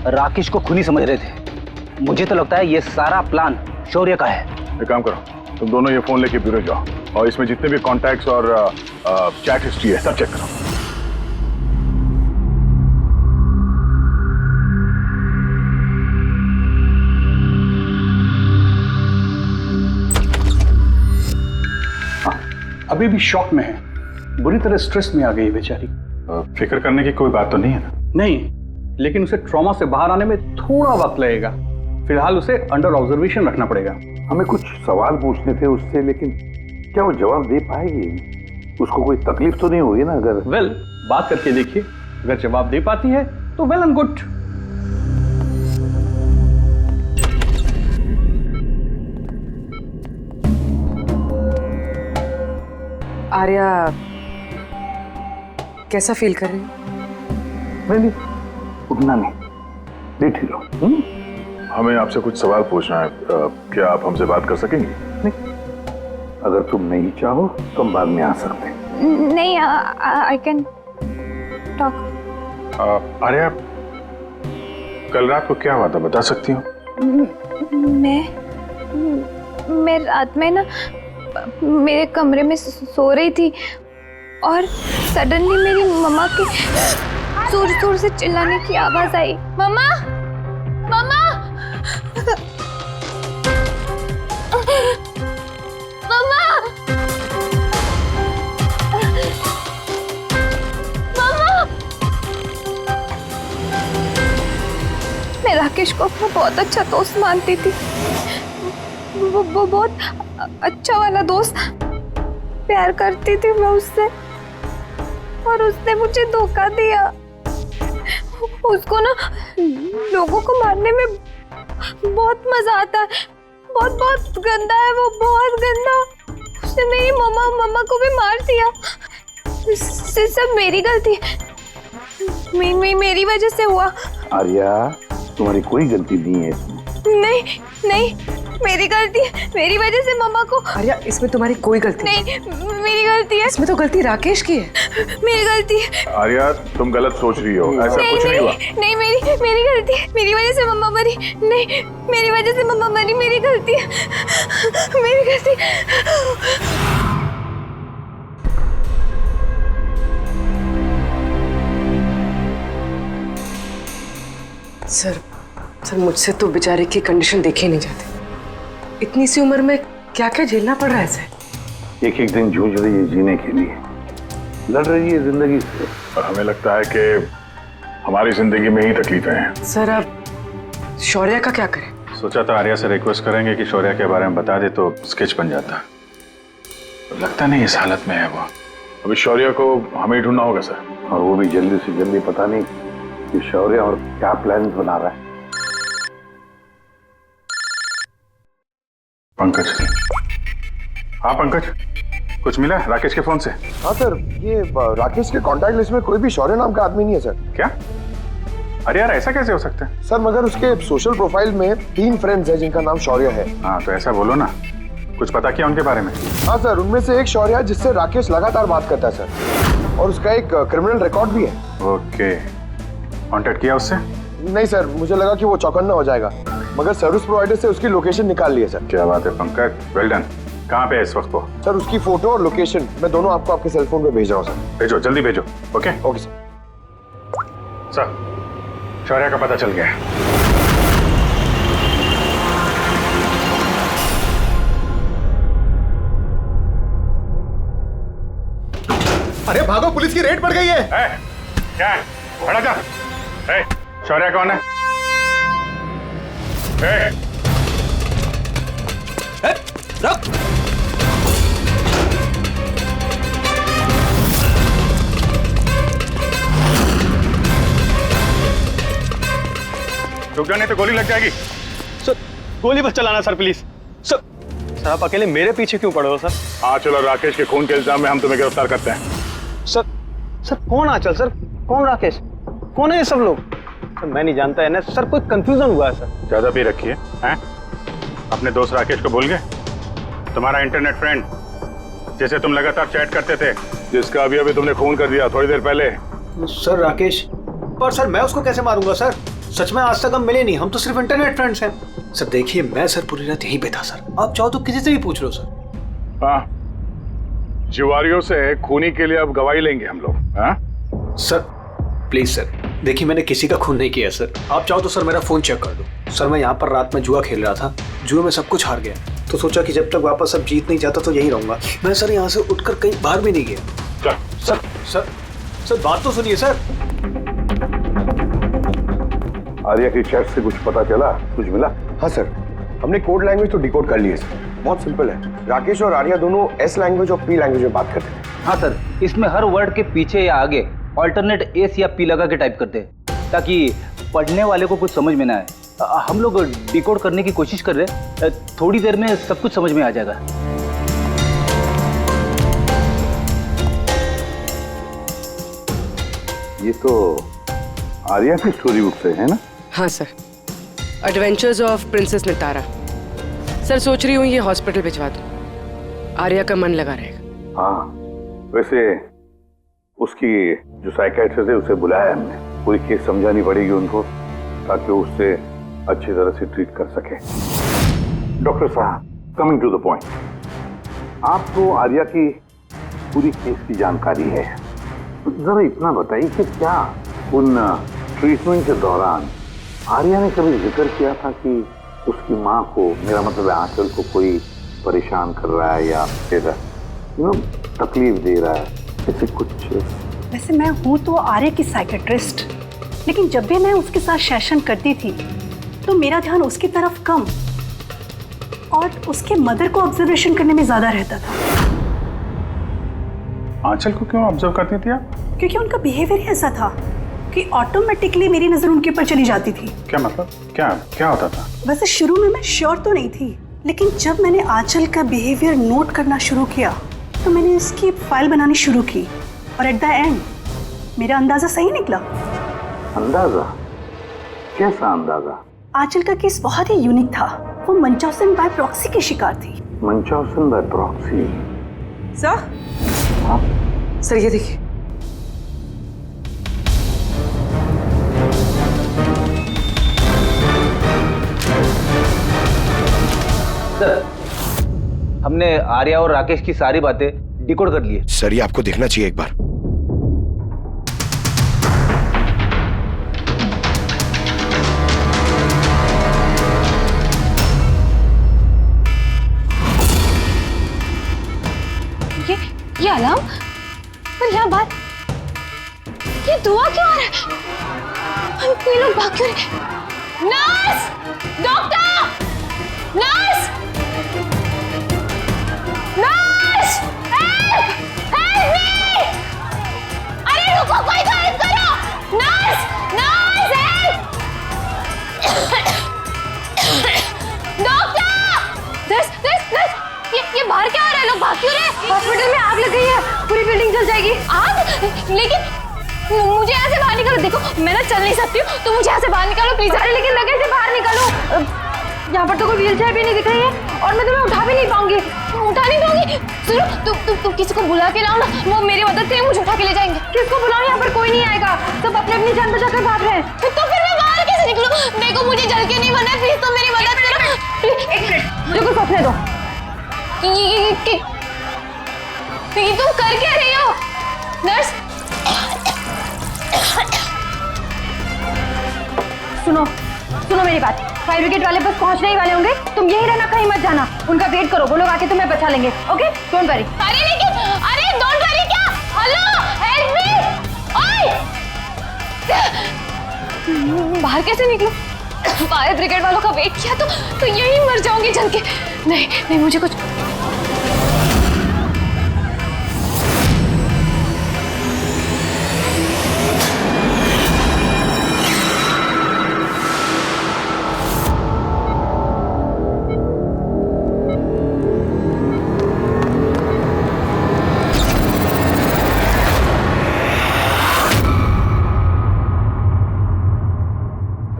राकेश को खूनी समझ रहे थे। मुझे तो लगता है ये सारा प्लान शौर्य का है। एक काम करो, तुम दोनों ये फोन लेके ब्यूरो जाओ और इसमें जितने भी कॉन्टैक्ट्स और चैट हिस्ट्री है सब चेक करो। अभी भी शॉक में है, बुरी तरह स्ट्रेस में आ गई बेचारी। फिक्र करने की कोई बात तो नहीं है ना? नहीं, लेकिन उसे ट्रॉमा से बाहर आने में थोड़ा वक्त लगेगा। फिलहाल उसे अंडर ऑब्जर्वेशन रखना पड़ेगा। हमें कुछ सवाल पूछने थे उससे, लेकिन क्या वो जवाब दे पाएगी? उसको कोई तकलीफ तो नहीं होगी ना? अगर वेल, बात करके देखिए, अगर जवाब दे पाती है तो वेल एंड गुड। आर्या कैसा फील कर रही? नहीं, उतना नहीं, ठीक हो। हमें आपसे कुछ सवाल पूछना है, क्या आप हमसे बात कर सकेंगे? नहीं, अगर तुम नहीं चाहो तो हम बाद में आ सकते हैं। नहीं, आई कैन टॉक। आर्या, कल रात को क्या हुआ था, बता सकती हो? मैं रात में ना मेरे कमरे में सो रही थी और सडनली मेरी मम्मा के जोर जोर से चिल्लाने की आवाज आई। मम्मा, मम्मा, मम्मा, मम्मा। मैं राकेश को अपना बहुत अच्छा दोस्त मानती थी। वो बहुत अच्छा वाला दोस्त, प्यार करती थी मैं उससे, और उसने मुझे धोखा दिया। उसको ना लोगों को मारने में बहुत मजा आता है। बहुत बहुत गंदा है वो, बहुत गंदा। उसने मेरी मम्मा को भी मार दिया। सब मेरी गलती है, मेरी वजह से हुआ। आर्या, तुम्हारी कोई गलती नहीं है इसमें। नहीं मेरी गलती है, मेरी वजह से मम्मा को। आर्या, इसमें तुम्हारी कोई गलती नहीं, मेरी गलती है। इसमें तो गलती राकेश की है। मेरी गलती है। आर्या, तुम गलत सोच रही हो, ऐसा कुछ नहीं हुआ। नहीं, मेरी गलती है, मेरी वजह से मम्मा मरी। नहीं, मेरी वजह से मम्मा मरी, मेरी गलती है, मेरी गलती। सर मुझसे तो बेचारे की कंडीशन देखी नहीं जाती। इतनी सी उम्र में क्या क्या झेलना पड़ रहा है सर। एक एक दिन जूझ रही है जीने के लिए, लड़ रही है जिंदगी से। और हमें लगता है कि हमारी जिंदगी में ही तकलीफें हैं। सर, अब शौर्य का क्या करें? सोचा था आर्या से रिक्वेस्ट करेंगे कि शौर्य के बारे में बता दे तो स्केच बन जाता। लगता नहीं इस हालत में है वो। अभी शौर्य को हमें ही ढूंढना होगा सर, और वो भी जल्दी से जल्दी। पता नहीं कि शौर्य और क्या प्लान बना रहा है। पंकज। हाँ पंकज, कुछ मिला राकेश के फोन से? हाँ सर, ये राकेश के कांटेक्ट लिस्ट में कोई भी शौर्य नाम का आदमी नहीं है सर। क्या? अरे यार, ऐसा कैसे हो सकता है? सर मगर उसके सोशल प्रोफाइल में 3 फ्रेंड्स हैं जिनका नाम शौर्य है। हाँ तो ऐसा बोलो ना, कुछ पता किया उनके बारे में? हाँ सर, उनमें से एक शौर्य है जिससे राकेश लगातार बात करता है सर, और उसका एक क्रिमिनल रिकॉर्ड भी है। ओके, कांटेक्ट किया उससे? नहीं सर, मुझे लगा कि वो चौकन्ना हो जाएगा, मगर सर्विस प्रोवाइडर से उसकी लोकेशन निकाल ली है सर। क्या बात है पंकज, वेल डन। कहाँ पे है इस वक्त वो? सर उसकी फोटो और लोकेशन मैं दोनों आपको आपके सेल फोन पे भेज रहा हूँ सर। भेजो, जल्दी भेजो। ओके ओके सर, शौर्य का पता चल गया। अरे भागो, पुलिस की रेड पड़ गई है। क्या है? खड़ा जा। शौर्य कौन है? रुक। रुक जा, नहीं तो गोली लग जाएगी। सर गोली मत चलाना सर, प्लीज। सर आप अकेले मेरे पीछे क्यों पड़े हो सर? हाँ चलो, राकेश के खून के इल्जाम में हम तुम्हें गिरफ्तार करते हैं। सर कौन आंचल? सर कौन राकेश? कौन है ये सब लोग? सर मैं नहीं जानता है ना सर, कोई कंफ्यूजन हुआ है सर। ज्यादा पी रखी है? अपने दोस्त राकेश को भूल गए? तुम्हारा इंटरनेट फ्रेंड जैसे तुम लगातार चैट करते थे, जिसका अभी तुमने खून कर दिया थोड़ी देर पहले। सर राकेश, पर सर मैं उसको कैसे मारूंगा सर? सच में आज तक हम मिले नहीं, हम तो सिर्फ इंटरनेट फ्रेंड्स हैं। सर देखिए, मैं सर पूरी रात यहीं पे था सर, आप चाहो तो किसी से भी पूछ लो सर। हाँ, जुआरियों से खूनी के लिए अब गवाही लेंगे हम लोग। हाँ सर प्लीज सर, देखिए मैंने किसी का खून नहीं किया सर। आप चाहो तो सर मेरा फोन चेक कर दो सर। मैं यहाँ पर रात में जुआ खेल रहा था, जुए में सब कुछ हार गया, तो सोचा कि जब तक वापस अब जीत नहीं जाता तो यहीं रहूंगा मैं सर। यहाँ से उठकर कहीं बाहर भी नहीं गया। सर सर सर बात तो सुनिए सर। आर्या की चैट से कुछ पता चला? कुछ मिला? हाँ सर, हमने कोड लैंग्वेज तो डिकोड कर ली है सर। बहुत सिंपल है, राकेश और आर्या दोनों एस लैंग्वेज और पी लैंग्वेज में बात करते हैं। हाँ सर, इसमें हर वर्ड के पीछे या आगे ऑल्टरनेट एस या पी लगा के टाइप करते हैं, ताकि पढ़ने वाले को कुछ समझ में ना आए। हम लोग डिकोड करने की कोशिश कर रहे हैं, थोड़ी देर में सब कुछ समझ में आ जाएगा। ये तो आर्या की स्टोरी बुक से है ना? हाँ sir, adventures of princess Nitara. Sir सोच रही हूँ ये हॉस्पिटल भिजवा दूँ, आर्या का मन लगा रहेगा। हाँ, वैसे उसकी जो साइकियाट्रिस्ट है उसे बुलाया हमने, पूरी केस समझानी पड़ेगी उनको ताकि वो उससे अच्छी तरह से ट्रीट कर सके। डॉक्टर साहब, कमिंग टू द पॉइंट, आपको आर्या की पूरी केस की जानकारी है, तो जरा इतना बताइए कि क्या उन ट्रीटमेंट के दौरान आर्या ने कभी जिक्र किया था कि उसकी माँ को, मेरा मतलब आंचल को, कोई परेशान कर रहा है या फिर तकलीफ दे रहा है, ऐसे कुछ? वैसे मैं हूँ तो आर्या की साइकेट्रिस्ट, लेकिन जब भी मैं उसके साथ सेशन करती थी तो मेरा ध्यान उसकी तरफ कम और उसके मदर को ऑब्जर्वेशन करने में ज्यादा रहता था। आंचल को क्यों ऑब्जर्व करती थी आप? क्योंकि उनका बिहेवियर ही ऐसा था। कि ऑटोमेटिकली मेरी नजर उनके ऊपर चली जाती थी। क्या मतलब? क्या क्या होता था? वैसे शुरू में मैं श्योर तो नहीं थी, लेकिन जब मैंने आंचल का बिहेवियर नोट करना शुरू किया तो मैंने इसकी फाइल बनानी शुरू की और एट द एंड मेरा अंदाजा सही निकला। अंदाजा? कैसा अंदाजा? आंचल का केस बहुत ही यूनिक था। वो मंचौसन बाय प्रॉक्सी की शिकार थी। मंचौसन बाय प्रॉक्सी? सर ये देखिए। सर, हमने आर्या और राकेश की सारी बातें डिकोड कर ली है। सर ये आपको देखना चाहिए एक बार। ये अलार्म? पर यहाँ बात, ये दुआ क्यों आ रहा है? ये लोग भाग क्यों रहे? Nurse! Doctor! Nurse! Nurse! Help! Help me! अरे रुको, कोई तो हेल्प करो! Nurse! Nurse help! Doctor! Nurse! ये बाहर क्या आ रहा है? लोग भाग क्यों रहे? हॉस्पिटल में आग लग गई है, पूरी बिल्डिंग जल जाएगी। आग? लेकिन मुझे यहाँ से बाहर निकालो। देखो मैं ना चल नहीं सकती हूँ, तो मुझे यहाँ से बाहर निकालो प्लीज। अरे लेकिन लगे से बाहर निकालो। यहाँ पर तो कोई व्हीलचेयर भी नहीं दिख रही है और मैं तुम्हें उठा भी नहीं पाऊंगी। उठा नहीं दूंगी। सुनो, तुम किसी को बुला के लाओ ना, वो मेरी मदद करें, मुझे उठा के ले जाएंगे। किसको बुलाओ? यहाँ पर कोई नहीं आएगा, सब अपने अपनी जान बचाकर भाग रहे हैं। तो फिर मैं बाहर कैसे निकलूं? देखो मुझे जल के नहीं मरना है, प्लीज तुम मेरी मदद करो। एक मिनट, मुझे कुछ सोचने दो। ये तुम कर क्या रही हो? नर्स सुनो मेरी बात। फायर ब्रिगेड वाले बस पहुंचने ही वाले होंगे, तुम यही रहना, कहीं मत जाना। उनका वेट करो, वो लोग आके तुम्हें बचा लेंगे। Okay, don't worry. अरे डोंट वरी क्या? Hello, help me! बाहर कैसे निकलूं? फायर ब्रिगेड वालों का वेट किया तो यही मर जाऊंगी जल के। नहीं मुझे कुछ।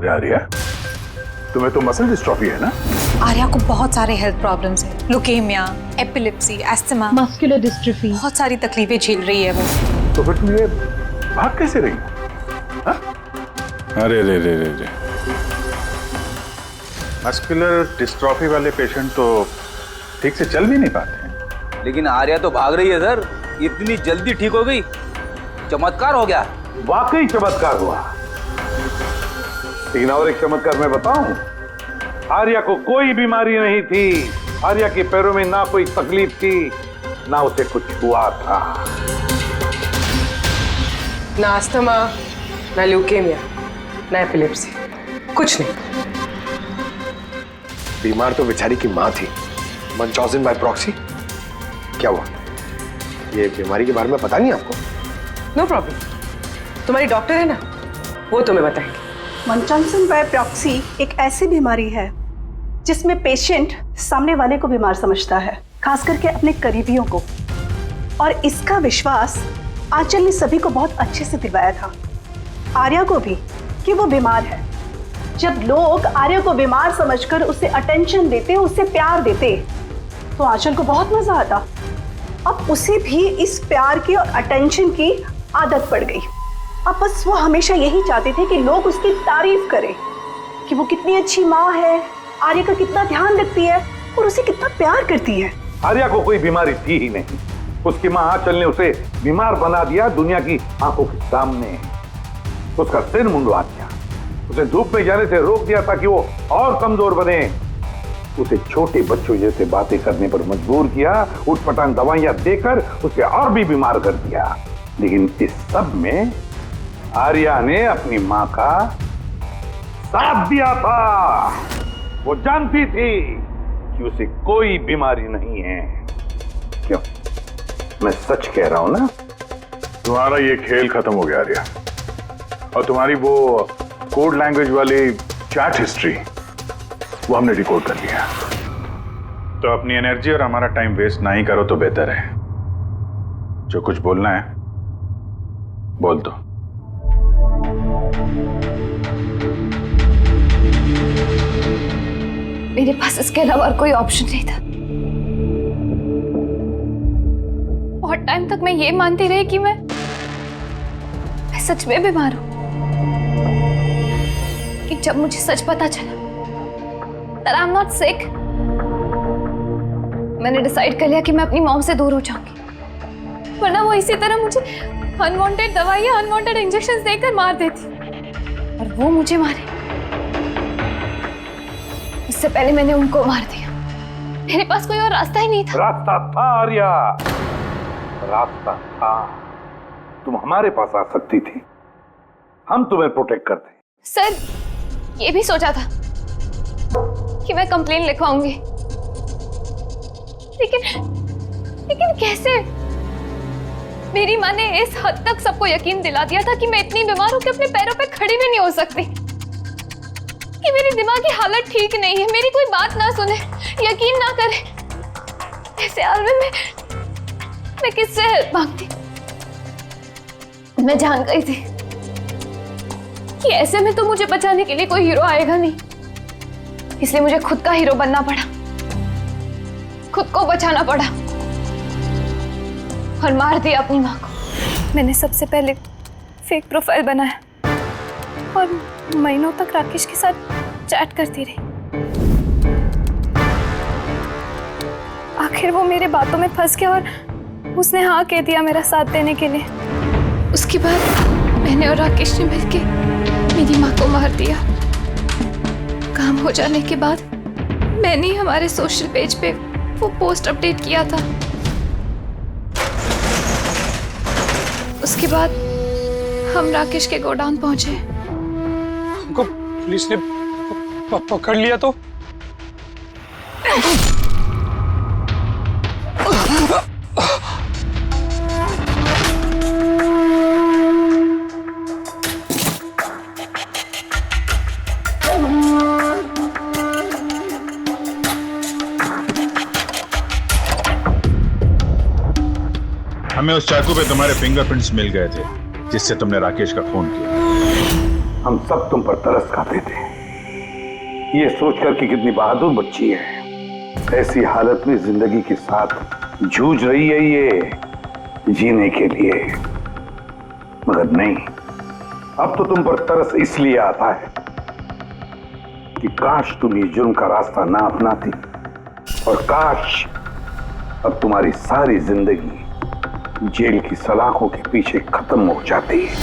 आर्या, तुम्हें तो मसल डिस्ट्रॉफी है ना? आर्या को बहुत सारे हेल्थ प्रॉब्लम्स हैं, leukaemia, epilepsy, asthma, muscular dystrophy, बहुत सारी तकलीफें झेल रही है वो। तो फिर तुम ये भाग कैसे रही? अरे रे मस्कुलर डिस्ट्रॉफी वाले पेशेंट तो ठीक से चल भी नहीं पाते हैं। लेकिन आर्या तो भाग रही है सर, इतनी जल्दी ठीक हो गई, चमत्कार हो गया। वाकई चमत्कार हुआ। लेकिन और एक चमत्कार मैं बताऊं, आर्या को कोई बीमारी नहीं थी। आर्या के पैरों में ना कोई तकलीफ थी, ना उसे कुछ हुआ था। ना अस्थमा, ना ल्यूकेमिया, ना एपिलेप्सी, कुछ नहीं। बीमार तो बेचारी की माँ थी, मंचौसन बाय प्रॉक्सी। क्या हुआ? ये बीमारी के बारे में पता नहीं आपको? नो प्रॉब्लम, तुम्हारी डॉक्टर है ना, वो तुम्हें बताएंगे। मंचौसन बाय प्रॉक्सी एक ऐसी बीमारी है जिसमें पेशेंट सामने वाले को बीमार समझता है, खास करके अपने करीबियों को। और इसका विश्वास आंचल ने सभी को बहुत अच्छे से दिलवाया था, आर्या को भी, कि वो बीमार है। जब लोग आर्या को बीमार समझकर उसे अटेंशन देते, उसे प्यार देते, तो आंचल को बहुत मजा आता। अब उसे भी इस प्यार की और अटेंशन की आदत पड़ गई। अब बस वो हमेशा यही चाहते थे कि लोग उसकी तारीफ करें कि वो कितनी अच्छी माँ है, आर्या का कितना ध्यान रखती है और उसे कितना प्यार करती है। आर्या को कोई बीमारी थी ही नहीं। उसकी माँ आंचल ने उसे बीमार बना दिया दुनिया की आंखों के सामने। उसका सिर मुंडवा दिया, उसे धूप में जाने से रोक दिया ताकि वो और कमजोर बने। उसे छोटे बच्चों जैसे बातें करने पर मजबूर किया, उठपटांग दवाइयां देकर उसे और भी बीमार कर दिया। लेकिन इस सब में आर्या ने अपनी माँ का साथ दिया था। वो जानती थी कि उसे कोई बीमारी नहीं है। क्यों? मैं सच कह रहा हूं ना? तुम्हारा ये खेल खत्म हो गया आर्या। और तुम्हारी वो कोड लैंग्वेज वाली चैट हिस्ट्री वो हमने डिकोड कर लिया। तो अपनी एनर्जी और हमारा टाइम वेस्ट ना ही करो तो बेहतर है। जो कुछ बोलना है बोल दो। मेरे पास इसके अलावा और कोई ऑप्शन नहीं था। बहुत टाइम तक मैं ये मानती रही कि मैं सच में बीमार हूं, कि जब मुझे सच पता चला that I'm not sick, मैंने डिसाइड कर लिया कि मैं अपनी मॉम से दूर हो जाऊंगी, वरना वो इसी तरह मुझे अनवांटेड दवाइयां, अनवांटेड इंजेक्शंस देकर मार देती। और वो मुझे मारे उससे पहले मैंने उनको मार दिया। मेरे पास कोई और रास्ता ही नहीं था। रास्ता था आर्या, रास्ता था। तुम हमारे पास आ सकती थी, हम तुम्हें प्रोटेक्ट करते। सर, ये भी सोचा था कि मैं कंप्लेन लिखवाऊंगी, लेकिन कैसे? मेरी माँ ने इस हद तक सबको यकीन दिला दिया था कि मैं इतनी बीमार हूं कि अपने पैरों पे खड़ी भी नहीं हो सकती, कि मेरी दिमागी हालत ठीक नहीं है, मेरी कोई बात ना सुने, यकीन ना करे। ऐसे हाल में मैं किससे हेल्प मांगती? मैं जान गई थी कि ऐसे में तो मुझे बचाने के लिए कोई हीरो आएगा नहीं, इसलिए मुझे खुद का हीरो बनना पड़ा, खुद को बचाना पड़ा और मार दिया अपनी माँ को। मैंने सबसे पहले फेक प्रोफाइल बनाया और महीनों तक राकेश के साथ चैट करती रही। आखिर वो मेरे बातों में फंस गया और उसने हाँ कह दिया मेरा साथ देने के लिए। उसके बाद मैंने और राकेश ने मिलके मेरी माँ को मार दिया। काम हो जाने के बाद मैंने हमारे सोशल पेज पे वो पोस्ट अपडेट किया था। उसके बाद हम राकेश के गोडाउन पहुंचे। हमको पुलिस ने पकड़ लिया तो? हमें उस चाकू पे तुम्हारे फिंगरप्रिंट्स मिल गए थे जिससे तुमने राकेश का खून किया। हम सब तुम पर तरस खाते थे, ये सोचकर कि कितनी बहादुर बच्ची है, ऐसी हालत में जिंदगी के साथ जूझ रही है ये जीने के लिए। मगर नहीं, अब तो तुम पर तरस इसलिए आता है कि काश तुम ये जुर्म का रास्ता ना अपनाती, और काश अब तुम्हारी सारी जिंदगी जेल की सलाखों के पीछे खत्म हो जाती है।